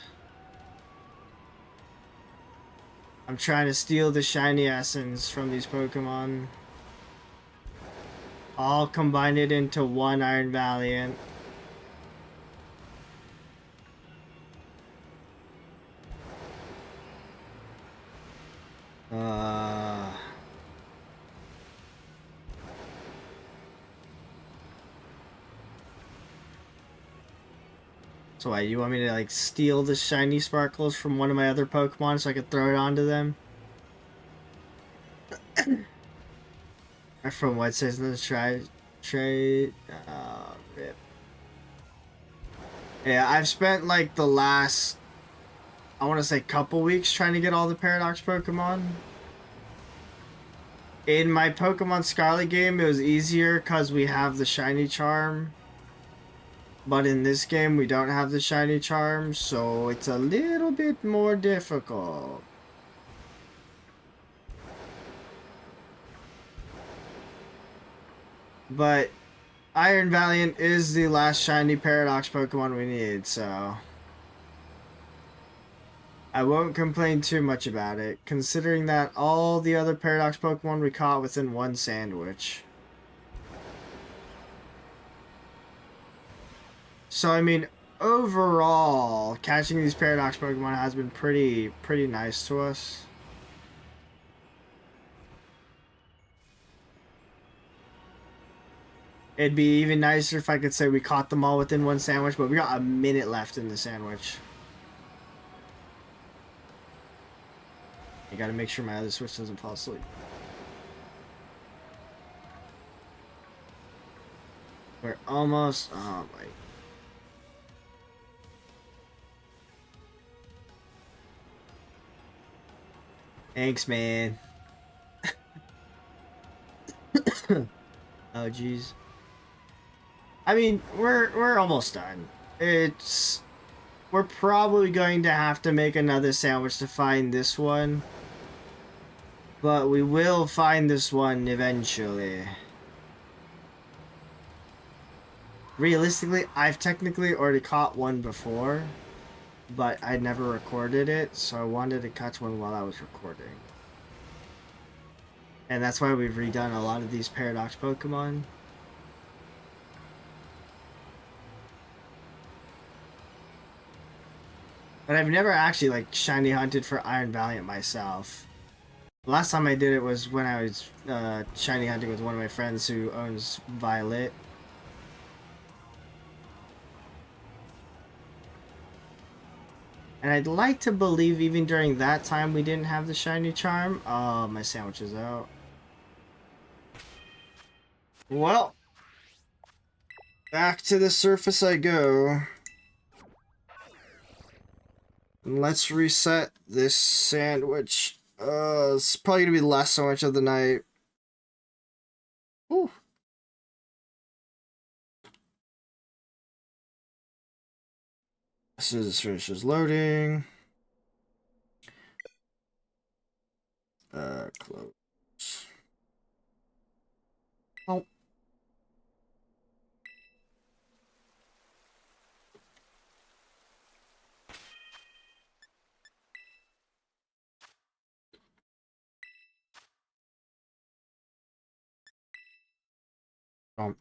Speaker 1: I'm trying to steal the shiny essence from these Pokemon. I'll combine it into one Iron Valiant. So why, you want me to like steal the shiny sparkles from one of my other Pokemon so I could throw it onto them? Or from what says let's trade rip. Yeah, I've spent like the last, I want to say, couple weeks trying to get all the Paradox Pokemon. In my Pokemon Scarlet game, it was easier because we have the shiny charm. But in this game, we don't have the shiny charm, so it's a little bit more difficult. But Iron Valiant is the last shiny Paradox Pokemon we need, so... I won't complain too much about it, considering that all the other Paradox Pokemon we caught within one sandwich. So, I mean, overall, catching these Paradox Pokemon has been pretty nice to us. It'd be even nicer if I could say we caught them all within one sandwich, but we got a minute left in the sandwich. I gotta make sure my other Switch doesn't fall asleep. We're almost... Oh, my... Thanks, man. Oh, jeez. I mean, we're almost done. We're probably going to have to make another sandwich to find this one. But we will find this one eventually. Realistically, I've technically already caught one before, but I never recorded it, so I wanted to catch one while I was recording. And that's why we've redone a lot of these Paradox Pokemon. But I've never actually, like, shiny hunted for Iron Valiant myself. Last time I did it was when I was shiny hunting with one of my friends who owns Violet. And I'd like to believe even during that time we didn't have the shiny charm. Oh, my sandwich is out. Well, back to the surface I go. Let's reset this sandwich. It's probably gonna be the last sandwich of the night. Ooh. As soon as this finishes loading. Close. Oh. Oh.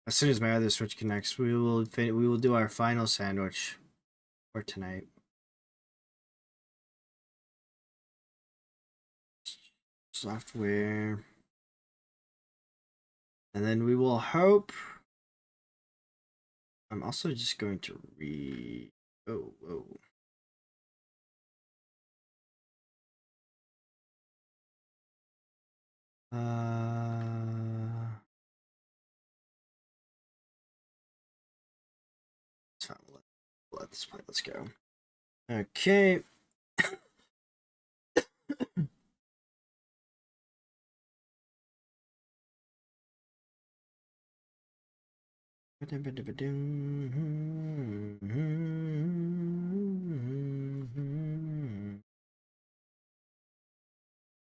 Speaker 1: As soon as my other switch connects, we will do our final sandwich for tonight. Software. And then we will hope. I'm also just going to read. Oh, whoa. Let's play. Let's go. Okay.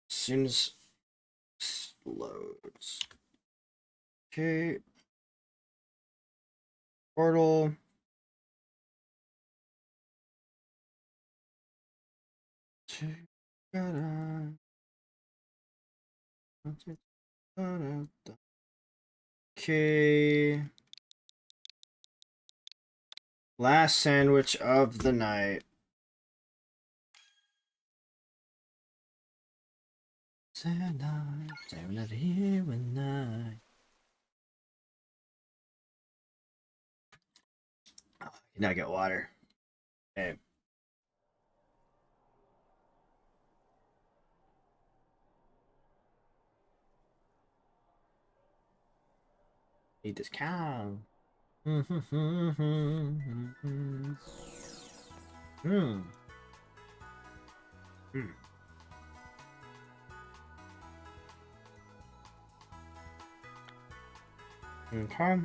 Speaker 1: Seems loads. Okay. Portal. Okay. Last sandwich of the night. Here when I now get water. Okay. Eat this cow. Hmm. Okay.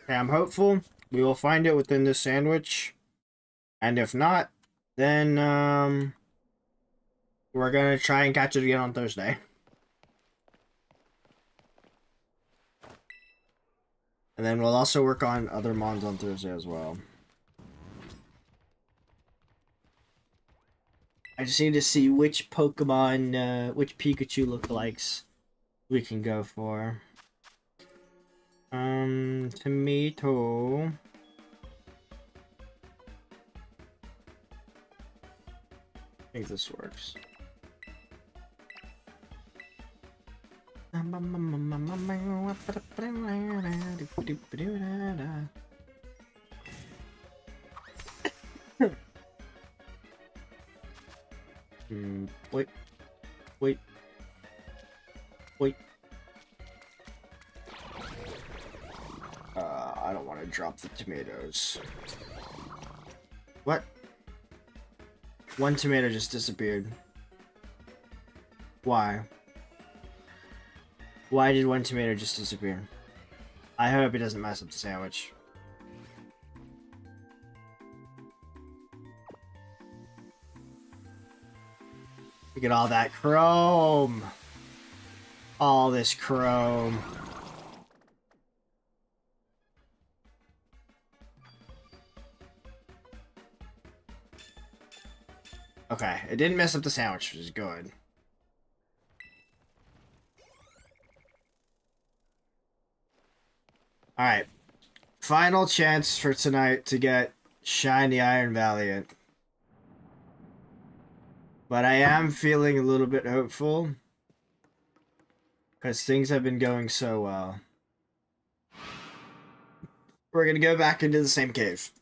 Speaker 1: Okay, I'm hopeful we will find it within this sandwich. And if not, then we're gonna try and catch it again on Thursday. And then we'll also work on other mons on Thursday as well. I just need to see which Pokemon, which Pikachu lookalikes we can go for. Tomato. I think this works. Wait. Wait. Wait. I don't want to drop the tomatoes. What? One tomato just disappeared. Why? Why did one tomato just disappear? I hope it doesn't mess up the sandwich. Look at all that chrome. All this chrome. Okay, it didn't mess up the sandwich, which is good. Alright. Final chance for tonight to get Shiny Iron Valiant. But I am feeling a little bit hopeful. Because things have been going so well. We're going to go back into the same cave.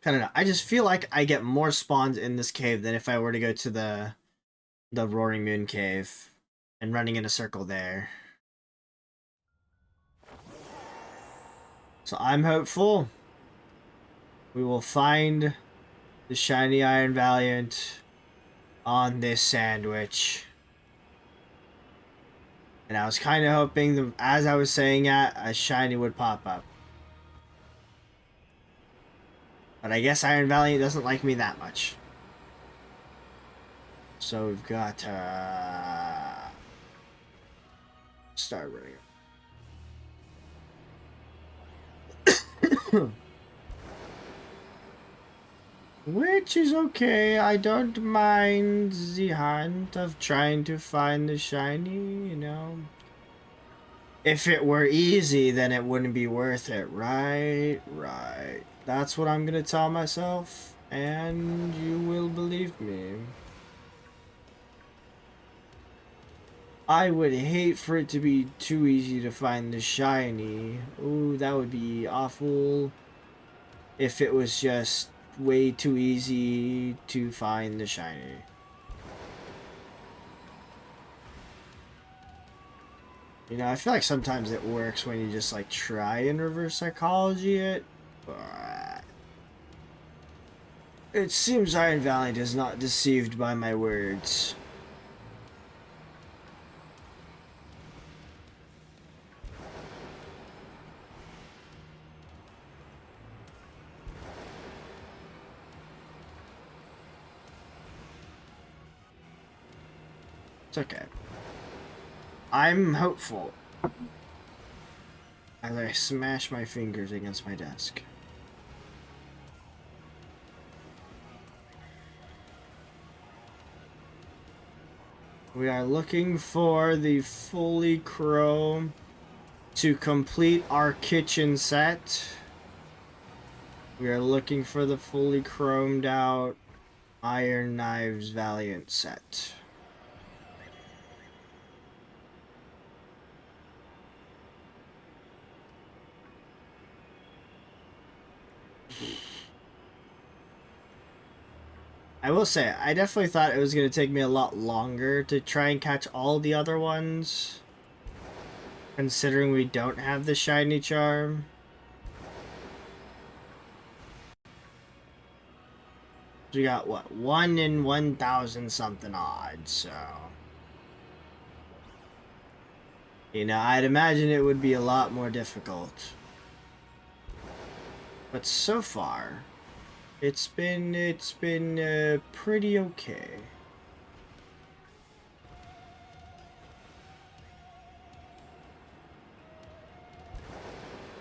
Speaker 1: I don't know. I just feel like I get more spawns in this cave than if I were to go to the Roaring Moon Cave and running in a circle there. So I'm hopeful we will find the Shiny Iron Valiant on this sandwich. And I was kind of hoping, as I was saying that, a shiny would pop up. But I guess Iron Valiant doesn't like me that much. So we've got start running. Which is okay. I don't mind the hunt of trying to find the shiny, you know. If it were easy, then it wouldn't be worth it, right? Right. That's what I'm gonna tell myself, and you will believe me. I would hate for it to be too easy to find the shiny. Ooh, that would be awful. If it was just way too easy to find the shiny. You know, I feel like sometimes it works when you just like try and reverse psychology it, but it seems Iron Valiant is not deceived by my words. It's okay. I'm hopeful. As I smash my fingers against my desk. We are looking for the fully chrome to complete our kitchen set. We are looking for the fully chromed out Iron Knives Valiant set. I will say, I definitely thought it was going to take me a lot longer to try and catch all the other ones. Considering we don't have the shiny charm. We got, what, 1 in 1,000 something odd, so... You know, I'd imagine it would be a lot more difficult. But so far, it's been pretty okay.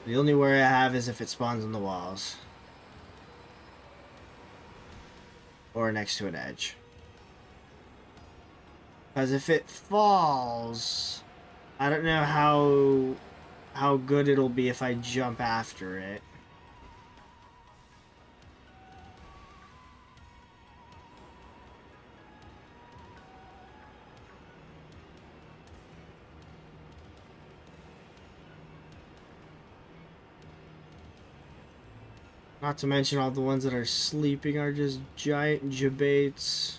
Speaker 1: The only worry I have is if it spawns on the walls. Or next to an edge. Because if it falls, I don't know how good it'll be if I jump after it. Not to mention all the ones that are sleeping are just giant jabates.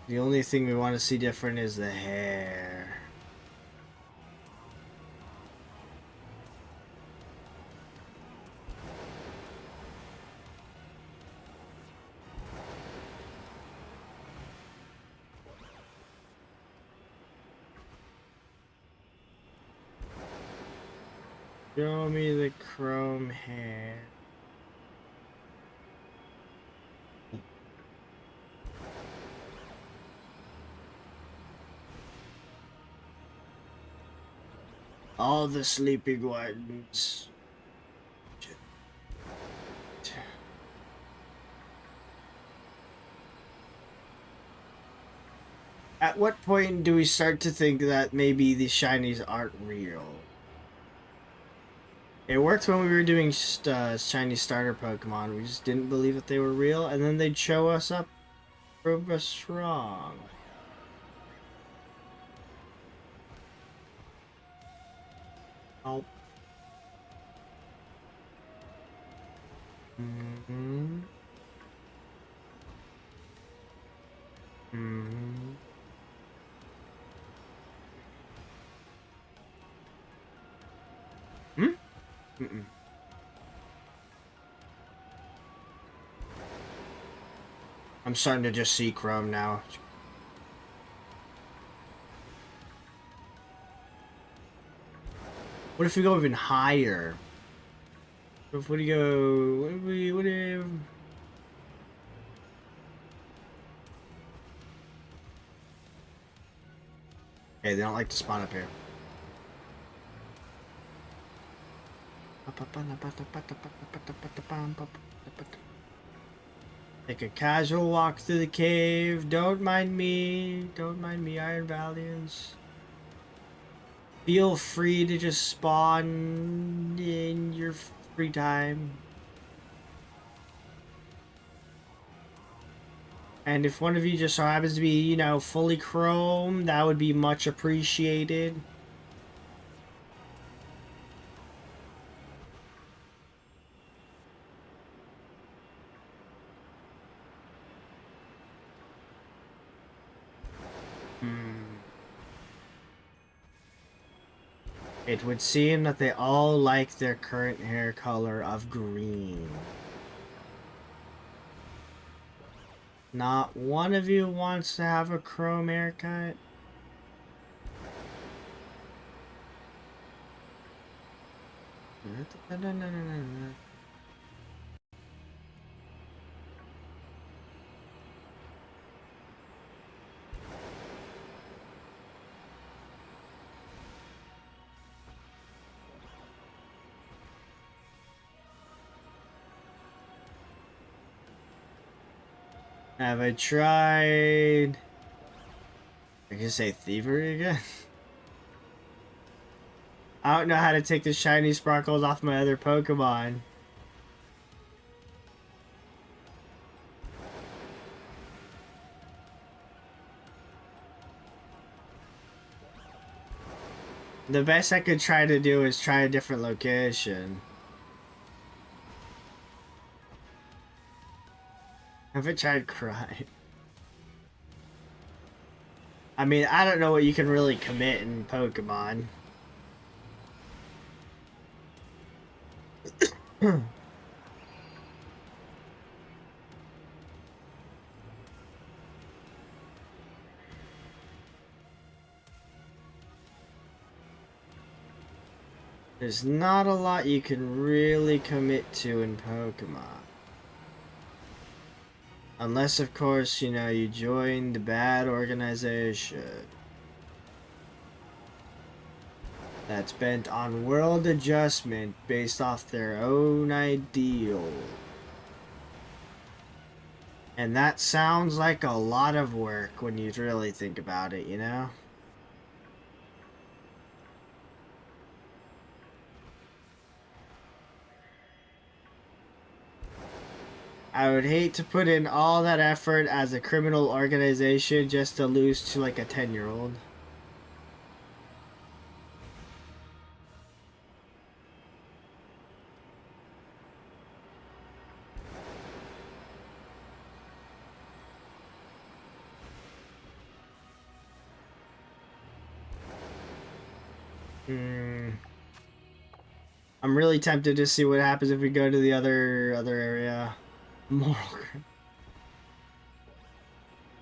Speaker 1: The only thing we want to see different is the hair. Show me the chrome hair. All the sleeping ones. At what point do we start to think that maybe the shinies aren't real? It worked when we were doing shiny starter Pokemon. We just didn't believe that they were real, and then they'd show us up, prove us wrong. Oh. Mm-hmm. Mm-hmm. Mm-mm. I'm starting to just see chrome now. What if we go even higher? What do you go? What do you... Okay, they don't like to spawn up here. Take a casual walk through the cave. Don't mind me. Don't mind me, Iron Valiants. Feel free to just spawn in your free time. And if one of you just so happens to be, you know, fully chrome, that would be much appreciated. It would seem that they all like their current hair color of green. Not one of you wants to have a chrome haircut? Have I tried... I can say thievery again? I don't know how to take the shiny sparkles off my other Pokemon. The best I could try to do is try a different location. Have I tried cry? I mean, I don't know what you can really commit in Pokemon. There's not a lot you can really commit to in Pokemon. Unless, of course, you know, you join the bad organization that's bent on world adjustment based off their own ideal. And that sounds like a lot of work when you really think about it, you know? I would hate to put in all that effort as a criminal organization just to lose to like a 10-year-old. I'm really tempted to see what happens if we go to the other area. Moral.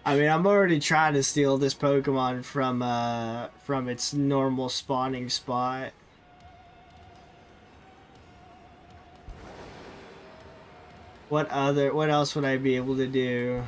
Speaker 1: I mean, I'm already trying to steal this Pokemon from its normal spawning spot. What else would I be able to do?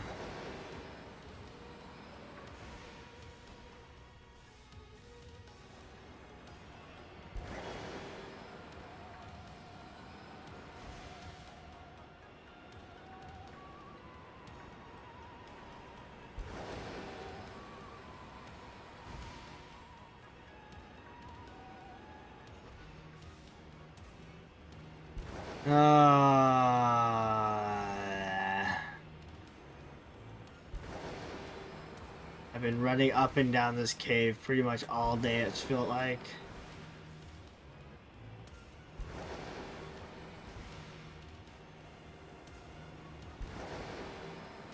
Speaker 1: I've been running up and down this cave pretty much all day, it's felt like.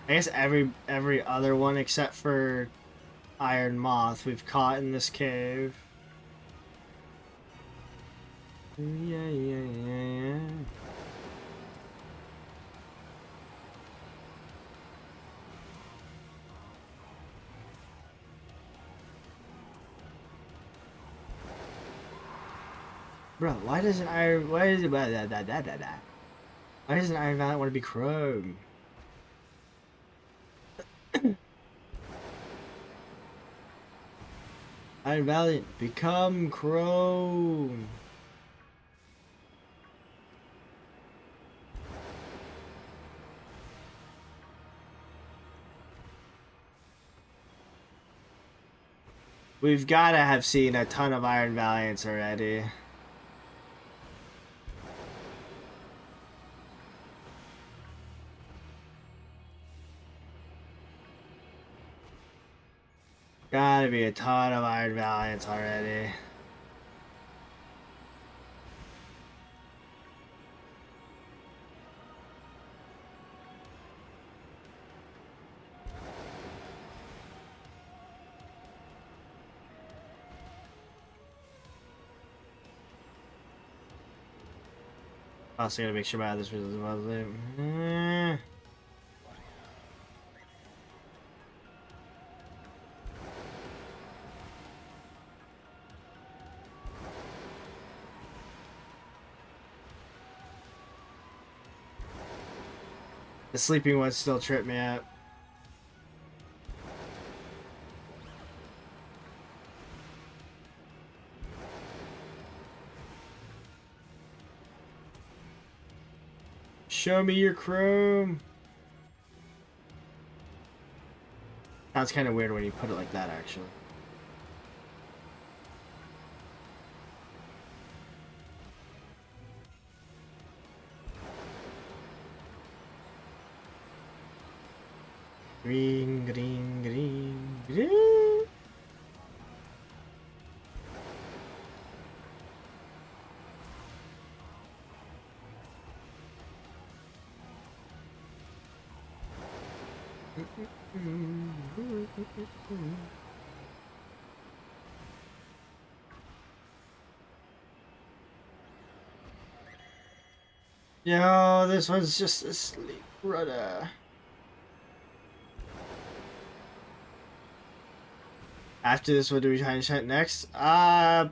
Speaker 1: I guess every other one except for Iron Moth we've caught in this cave. Yeah. Bro, why doesn't Iron... Why is it... Why doesn't Iron Valiant want to be Chrome? Iron Valiant, become Chrome. We've got to have seen a ton of Iron Valiants already. Gotta be a ton of Iron Valiants already. Also gotta make sure my others was lovely. The sleeping ones still trip me out. Show me your Chrome. Sounds kind of weird when you put it like that, actually. Green, green, green, green. Yo, this one's just asleep, brother. After this, what do we try and shut next? Probably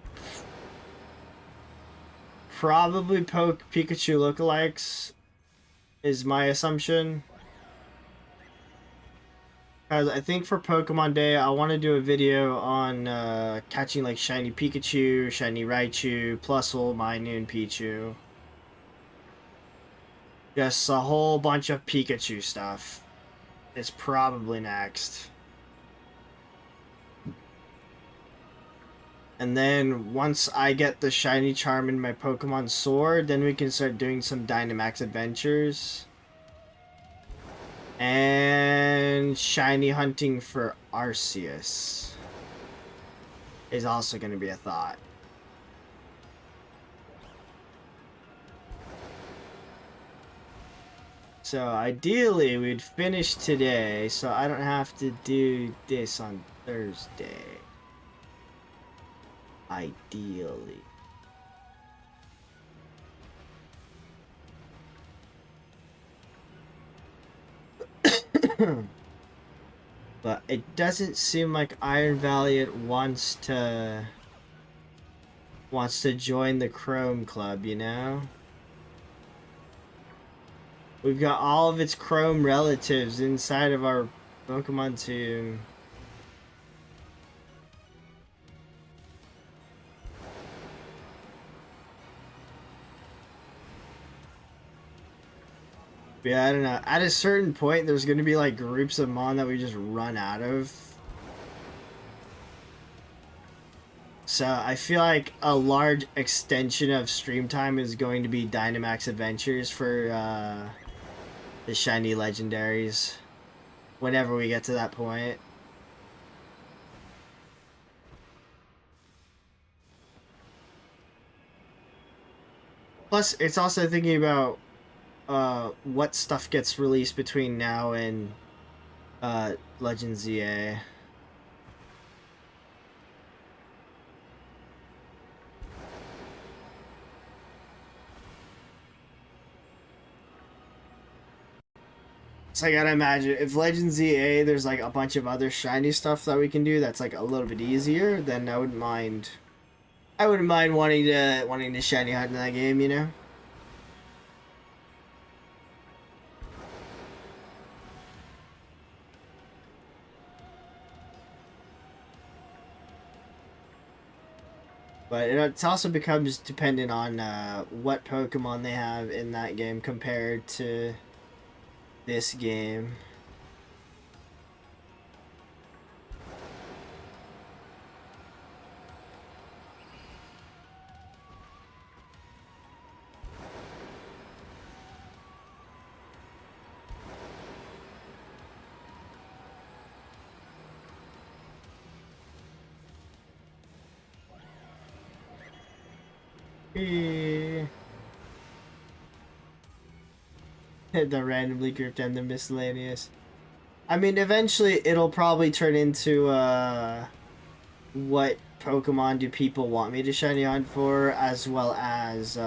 Speaker 1: Pikachu lookalikes is my assumption. Because I think for Pokemon Day, I want to do a video on catching like shiny Pikachu, shiny Raichu, Plusle, Minun, and Pichu. Just a whole bunch of Pikachu stuff. It's probably next. And then once I get the shiny charm in my Pokemon Sword, then we can start doing some Dynamax adventures. And shiny hunting for Arceus is also going to be a thought. So ideally we'd finish today so I don't have to do this on Thursday. Ideally. But it doesn't seem like Iron Valiant wants to join the Chrome Club, you know? We've got all of its Chrome relatives inside of our Pokemon team. Yeah, I don't know. At a certain point, there's going to be like groups of Mon that we just run out of. So I feel like a large extension of stream time is going to be Dynamax Adventures for the shiny legendaries. Whenever we get to that point. Plus, it's also thinking about what stuff gets released between now and Legend ZA. So I gotta imagine if Legends EA, there's like a bunch of other shiny stuff that we can do that's like a little bit easier, then I wouldn't mind. I wouldn't mind wanting to shiny hunt in that game, you know. But it also becomes dependent on what Pokemon they have in that game compared to this game. The randomly grouped and the miscellaneous. I mean, eventually it'll probably turn into what Pokemon do people want me to shiny on for, as well as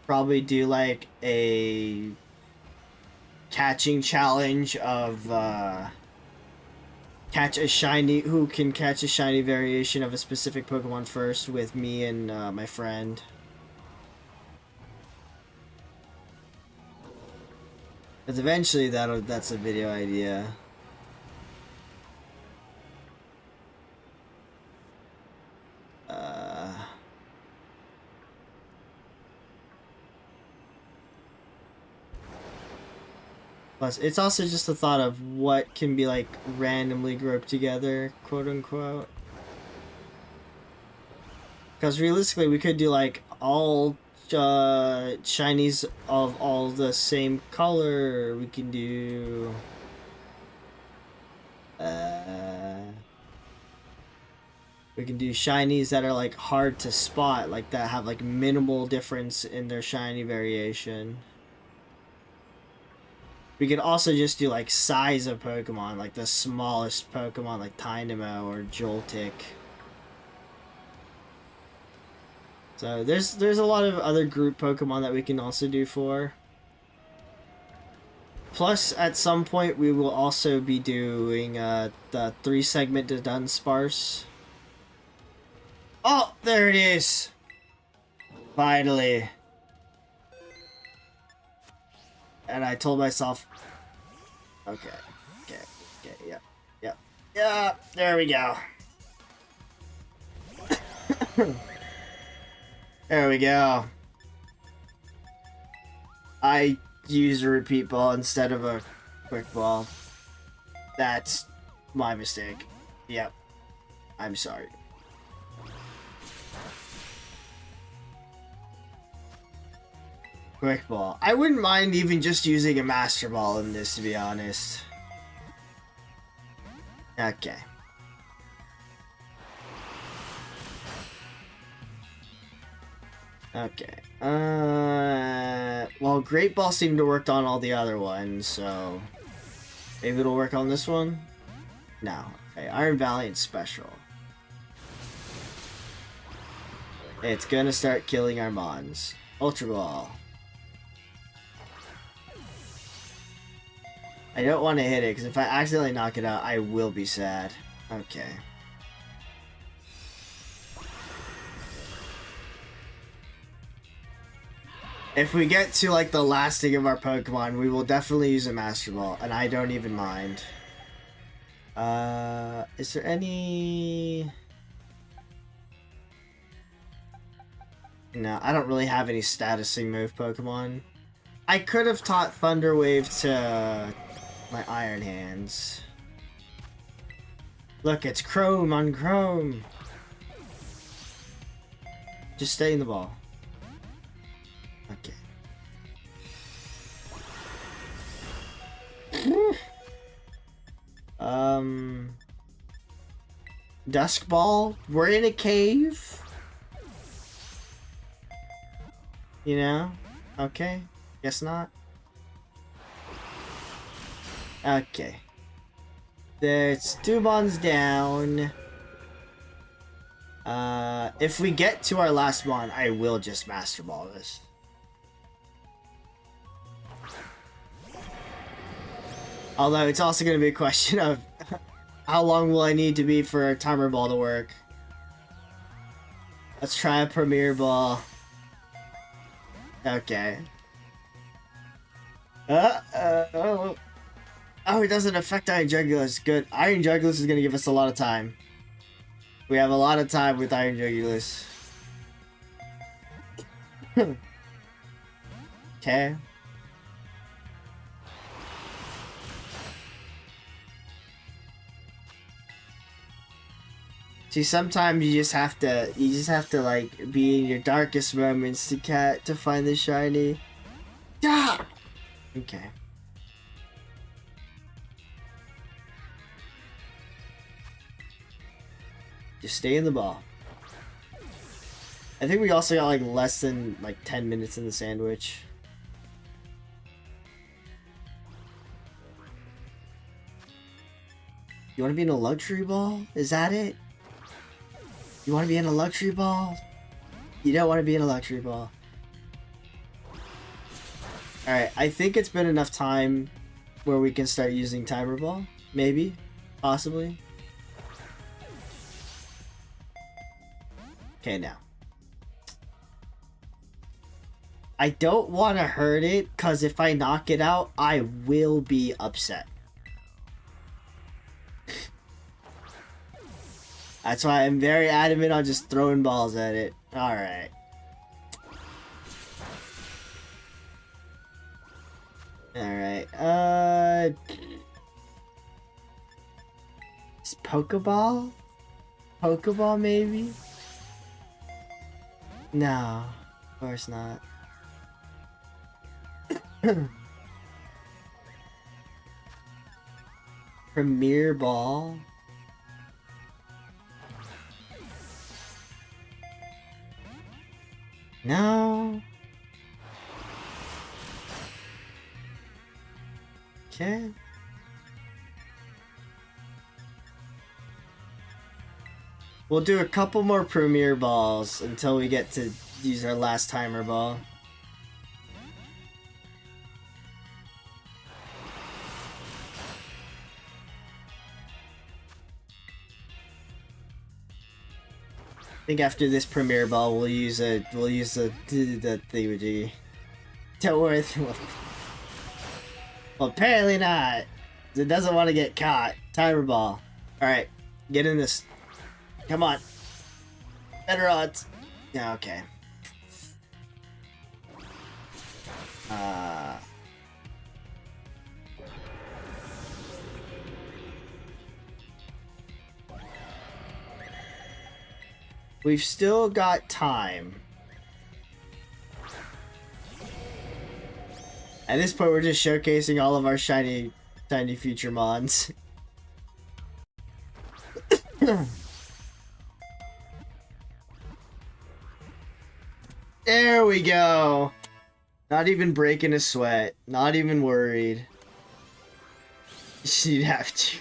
Speaker 1: probably do like a catching challenge of catch a shiny, who can catch a shiny variation of a specific Pokemon first with me and my friend. Because eventually that's a video idea. Plus, it's also just the thought of what can be like randomly grouped together, quote unquote. Because realistically, we could do like all shinies of all the same color. We can do we can do shinies that are like hard to spot, like that have like minimal difference in their shiny variation. We could also just do like size of Pokemon, like the smallest Pokemon like Tynamo or Joltik. So there's a lot of other group Pokemon that we can also do for. Plus, at some point, we will also be doing the 3-segment to Dunsparce. Oh, there it is! Finally. And I told myself, okay, yeah, there we go. There we go. I used a repeat ball instead of a quick ball. That's my mistake. Yep. I'm sorry. Quick ball. I wouldn't mind even just using a master ball in this, to be honest. Okay. Okay. Well, Great Ball seemed to work on all the other ones, so maybe it'll work on this one? No. Okay, Iron Valiant Special. It's gonna start killing our mons. Ultra Ball. I don't want to hit it, because if I accidentally knock it out, I will be sad. Okay. If we get to, like, the last thing of our Pokemon, we will definitely use a Master Ball, and I don't even mind. Is there any... No, I don't really have any statusing move Pokemon. I could have taught Thunder Wave to my Iron Hands. Look, it's Chrome on Chrome. Just stay in the ball. Okay. Dusk Ball? We're in a cave? You know? Okay. Guess not. Okay. There's 2 bonds down. If we get to our last bond, I will just Master Ball this. Although it's also going to be a question of how long will I need to be for a timer ball to work. Let's try a premier ball. Okay. Oh, it doesn't affect Iron Jugulus. Good. Iron Jugulus is going to give us a lot of time. We have a lot of time with Iron Jugulus. Okay. See, sometimes you just have to like be in your darkest moments to find the shiny. Yeah. Okay. Just stay in the ball. I think we also got like less than like 10 minutes in the sandwich. You want to be in a luxury ball? Is that it? You want to be in a luxury ball? You don't want to be in a luxury ball. Alright, I think it's been enough time where we can start using timer ball. Maybe. Possibly. Okay, now. I don't want to hurt it, because if I knock it out, I will be upset. That's why I'm very adamant on just throwing balls at it. Alright. Alright, Is Pokeball? Pokeball, maybe? No, of course not. Premier Ball? No. Okay. We'll do a couple more Premier Balls until we get to use our last timer ball. I think after this Premier Ball, we'll use the thingamajiggy. Don't worry. Well, apparently not. It doesn't want to get caught. Timer ball. Alright, get in this. Come on. Better odds. Yeah, okay. We've still got time. At this point, we're just showcasing all of our shiny future mons. There we go. Not even breaking a sweat. Not even worried. You'd have to.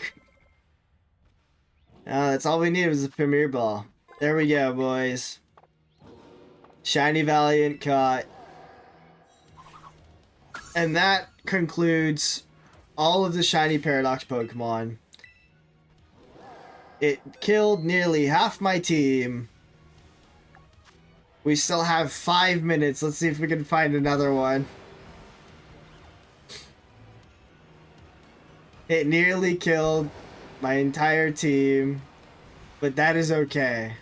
Speaker 1: That's all we needed was a Premier Ball. There we go, boys. Shiny Valiant caught. And that concludes all of the shiny Paradox Pokemon. It killed nearly half my team. We still have 5 minutes. Let's see if we can find another one. It nearly killed my entire team, but that is okay.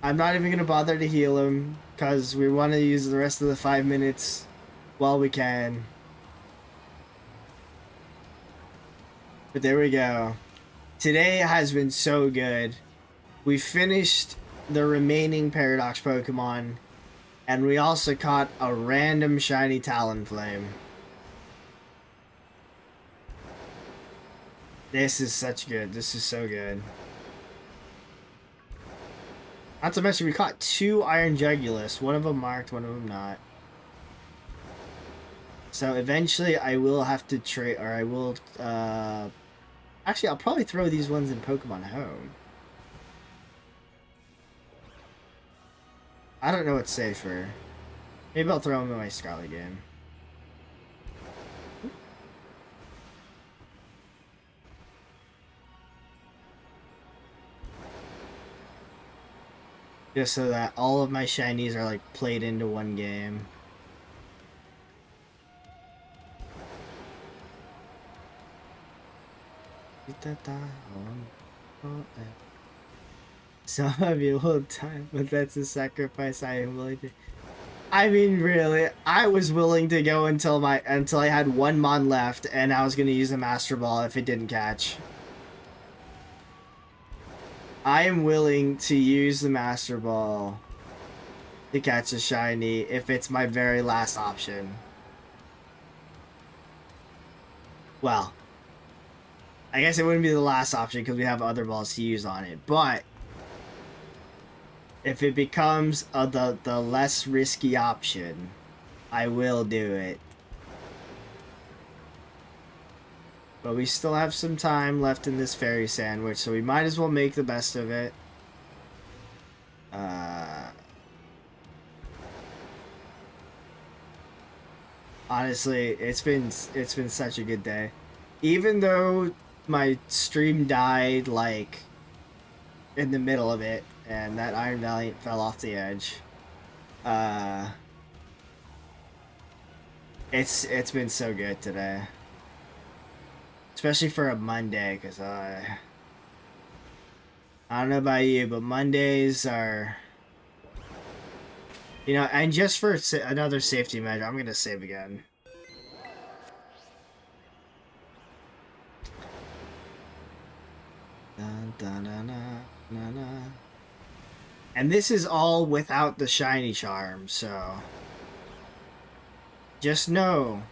Speaker 1: I'm not even going to bother to heal him, because we want to use the rest of the 5 minutes while we can. But there we go. Today has been so good. We finished the remaining Paradox Pokemon, and we also caught a random shiny Talonflame. This is such good. This is so good. Not to mention, we caught 2 Iron Jugulus. One of them marked, one of them not. So eventually I will have to trade, or I will, actually I'll probably throw these ones in Pokemon Home. I don't know what's safer. Maybe I'll throw them in my Scarlet game. Just so that all of my shinies are like played into one game. Some of you will die, but that's a sacrifice I am willing to. I mean, really, I was willing to go until I had one mon left, and I was gonna use a Master Ball if it didn't catch. I am willing to use the Master Ball to catch a shiny if it's my very last option. Well, I guess it wouldn't be the last option because we have other balls to use on it, but if it becomes the less risky option, I will do it. But we still have some time left in this fairy sandwich, so we might as well make the best of it. Honestly, it's been such a good day. Even though my stream died like in the middle of it, and that Iron Valiant fell off the edge. It's been so good today. Especially for a Monday, because I don't know about you, but Mondays are... You know, and just for another safety measure, I'm going to save again. Dun, dun, dun, dun, dun, dun. And this is all without the shiny charm, so... Just know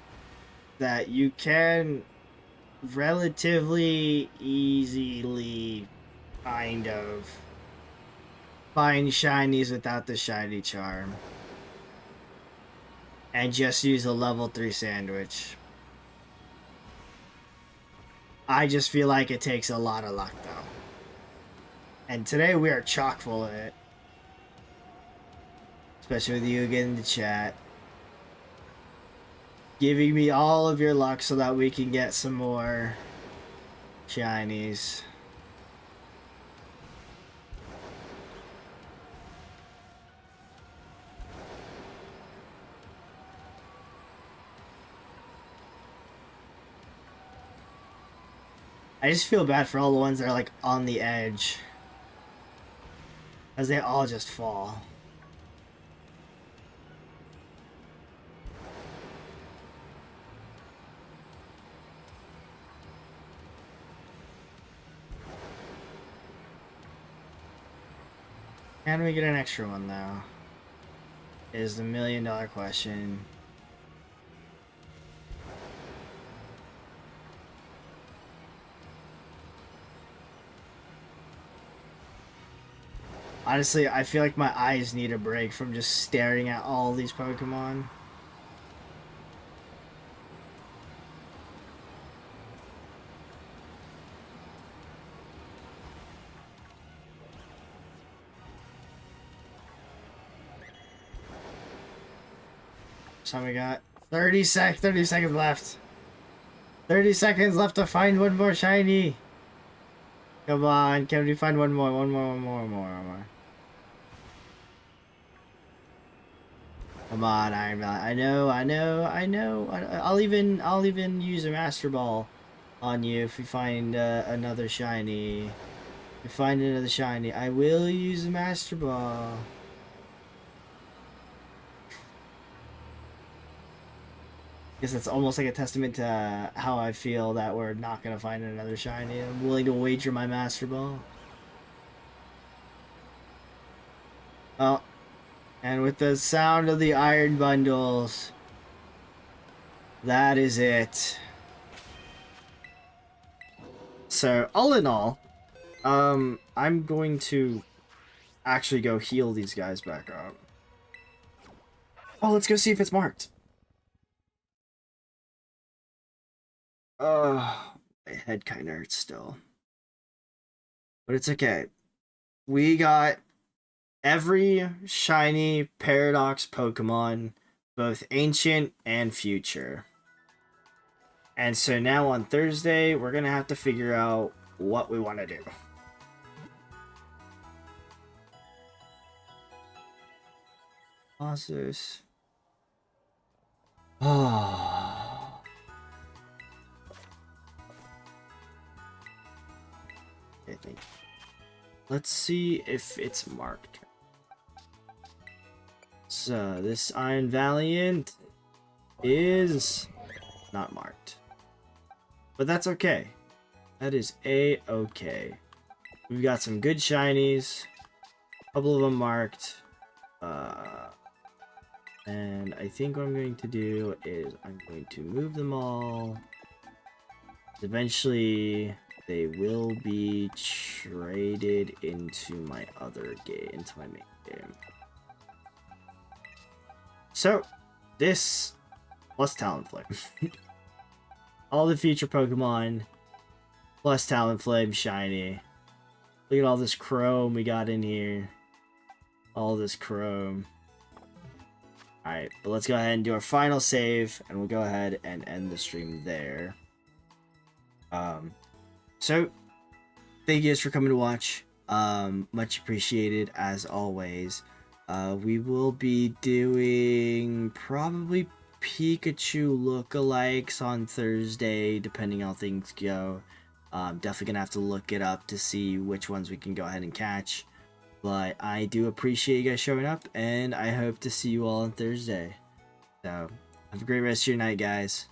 Speaker 1: that you can relatively easily kind of find shinies without the shiny charm. And just use a level 3 sandwich. I just feel like it takes a lot of luck though. And today we are chock full of it. Especially with you again in the chat. Giving me all of your luck so that we can get some more shinies. I just feel bad for all the ones that are like on the edge. As they all just fall. Can we get an extra one though? Is the $1 million question. Honestly, I feel like my eyes need a break from just staring at all these Pokemon. So we got 30 seconds left. 30 seconds left to find one more shiny. Come on, can we find one more? One more. Come on, Iron Man. I know. I'll even use a Master Ball on you if we find another shiny. If we find another shiny, I will use a Master Ball. I guess it's almost like a testament to how I feel that we're not gonna find another shiny. I'm willing to wager my Master Ball. Oh, and with the sound of the iron bundles, that is it. So, all in all, I'm going to actually go heal these guys back up. Oh, let's go see if it's marked. My head kind of hurts still. But it's okay. We got every shiny Paradox Pokemon, both ancient and future. And so now on Thursday, we're going to have to figure out what we want to do. Monsters. Oh. Okay, thank you. Let's see if it's marked. So this Iron Valiant is not marked. But that's okay. That is a-okay. We've got some good shinies. A couple of them marked. And I think what I'm going to do is I'm going to move them all. Eventually, they will be traded into my other game, into my main game. So, this plus Talonflame. All the future Pokemon plus Talonflame shiny. Look at all this chrome we got in here. All this chrome. Alright, but let's go ahead and do our final save, and we'll go ahead and end the stream there. So, thank you guys for coming to watch. Much appreciated, as always. We will be doing probably Pikachu lookalikes on Thursday, depending on how things go. Definitely gonna have to look it up to see which ones we can go ahead and catch. But I do appreciate you guys showing up, and I hope to see you all on Thursday. So, have a great rest of your night, guys.